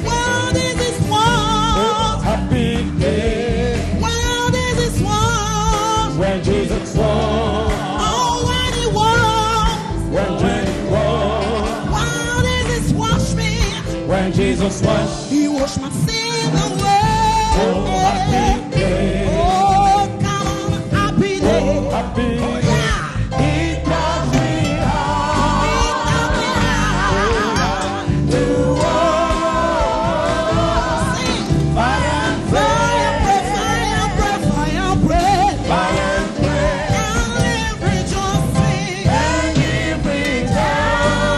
World is this one. Happy day. World is this one. When Jesus was. Oh, when he was. When Jesus was. World is this wash me. When Jesus was. He washed my sin away. Oh, happy day. Oh, come on, happy day. Oh, happy Oh, day. yeah. He taught me how He taught me how to walk. Sing. Fire and Fire, pray, fire, pray, fire, pray. Fire and pray. And live rejoicing. And give rejoice.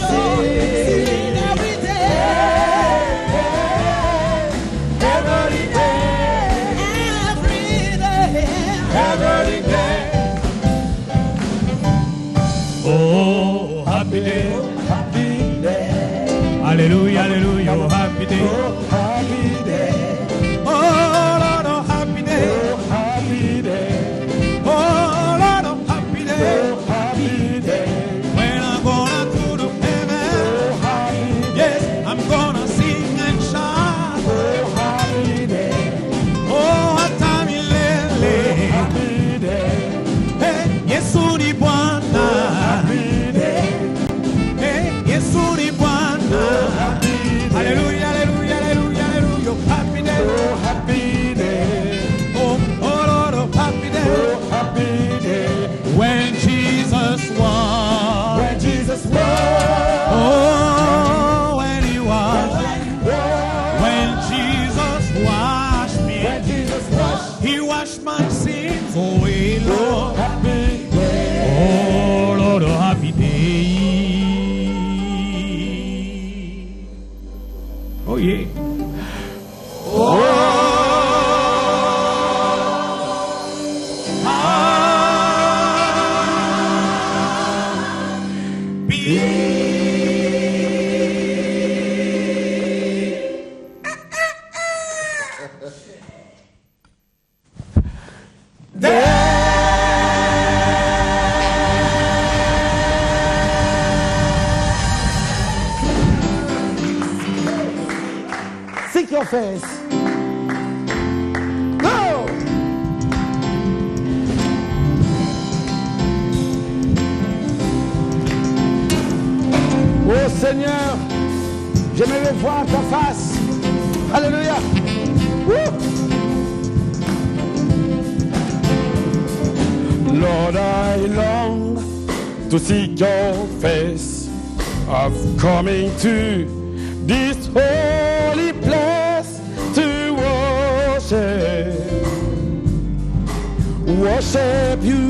Sing every day. Every day. Every day. Every day. Oh, happy day. Happy day. Hallelujah, hallelujah. Oh, happy day. Oh, happy day. Oh, Lord, oh, happy day. Oh, happy day. Oh, Lord, oh, happy day. Oh, happy day. When I'm gonna go to heaven. Oh, happy day. Yes, I'm gonna sing and shout. Oh, happy day. Oh, what time you live. Happy day. Hey, Oh yeah. Seek your face. Go! Oh Seigneur, j'aimerais voir ta face. Alléluia. Woo! Lord, I long to seek your face. Of coming to this holy place to worship you.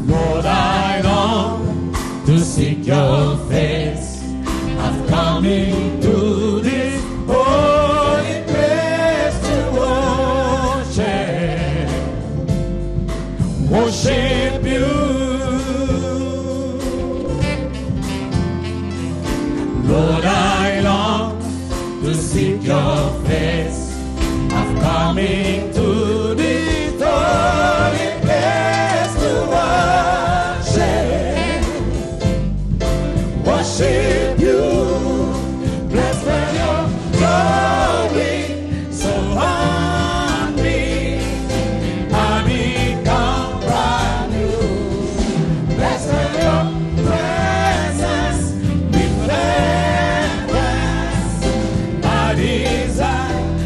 Lord, I long to seek your face. I've come into this holy place to worship you. Lord, I long to seek your face. I've come into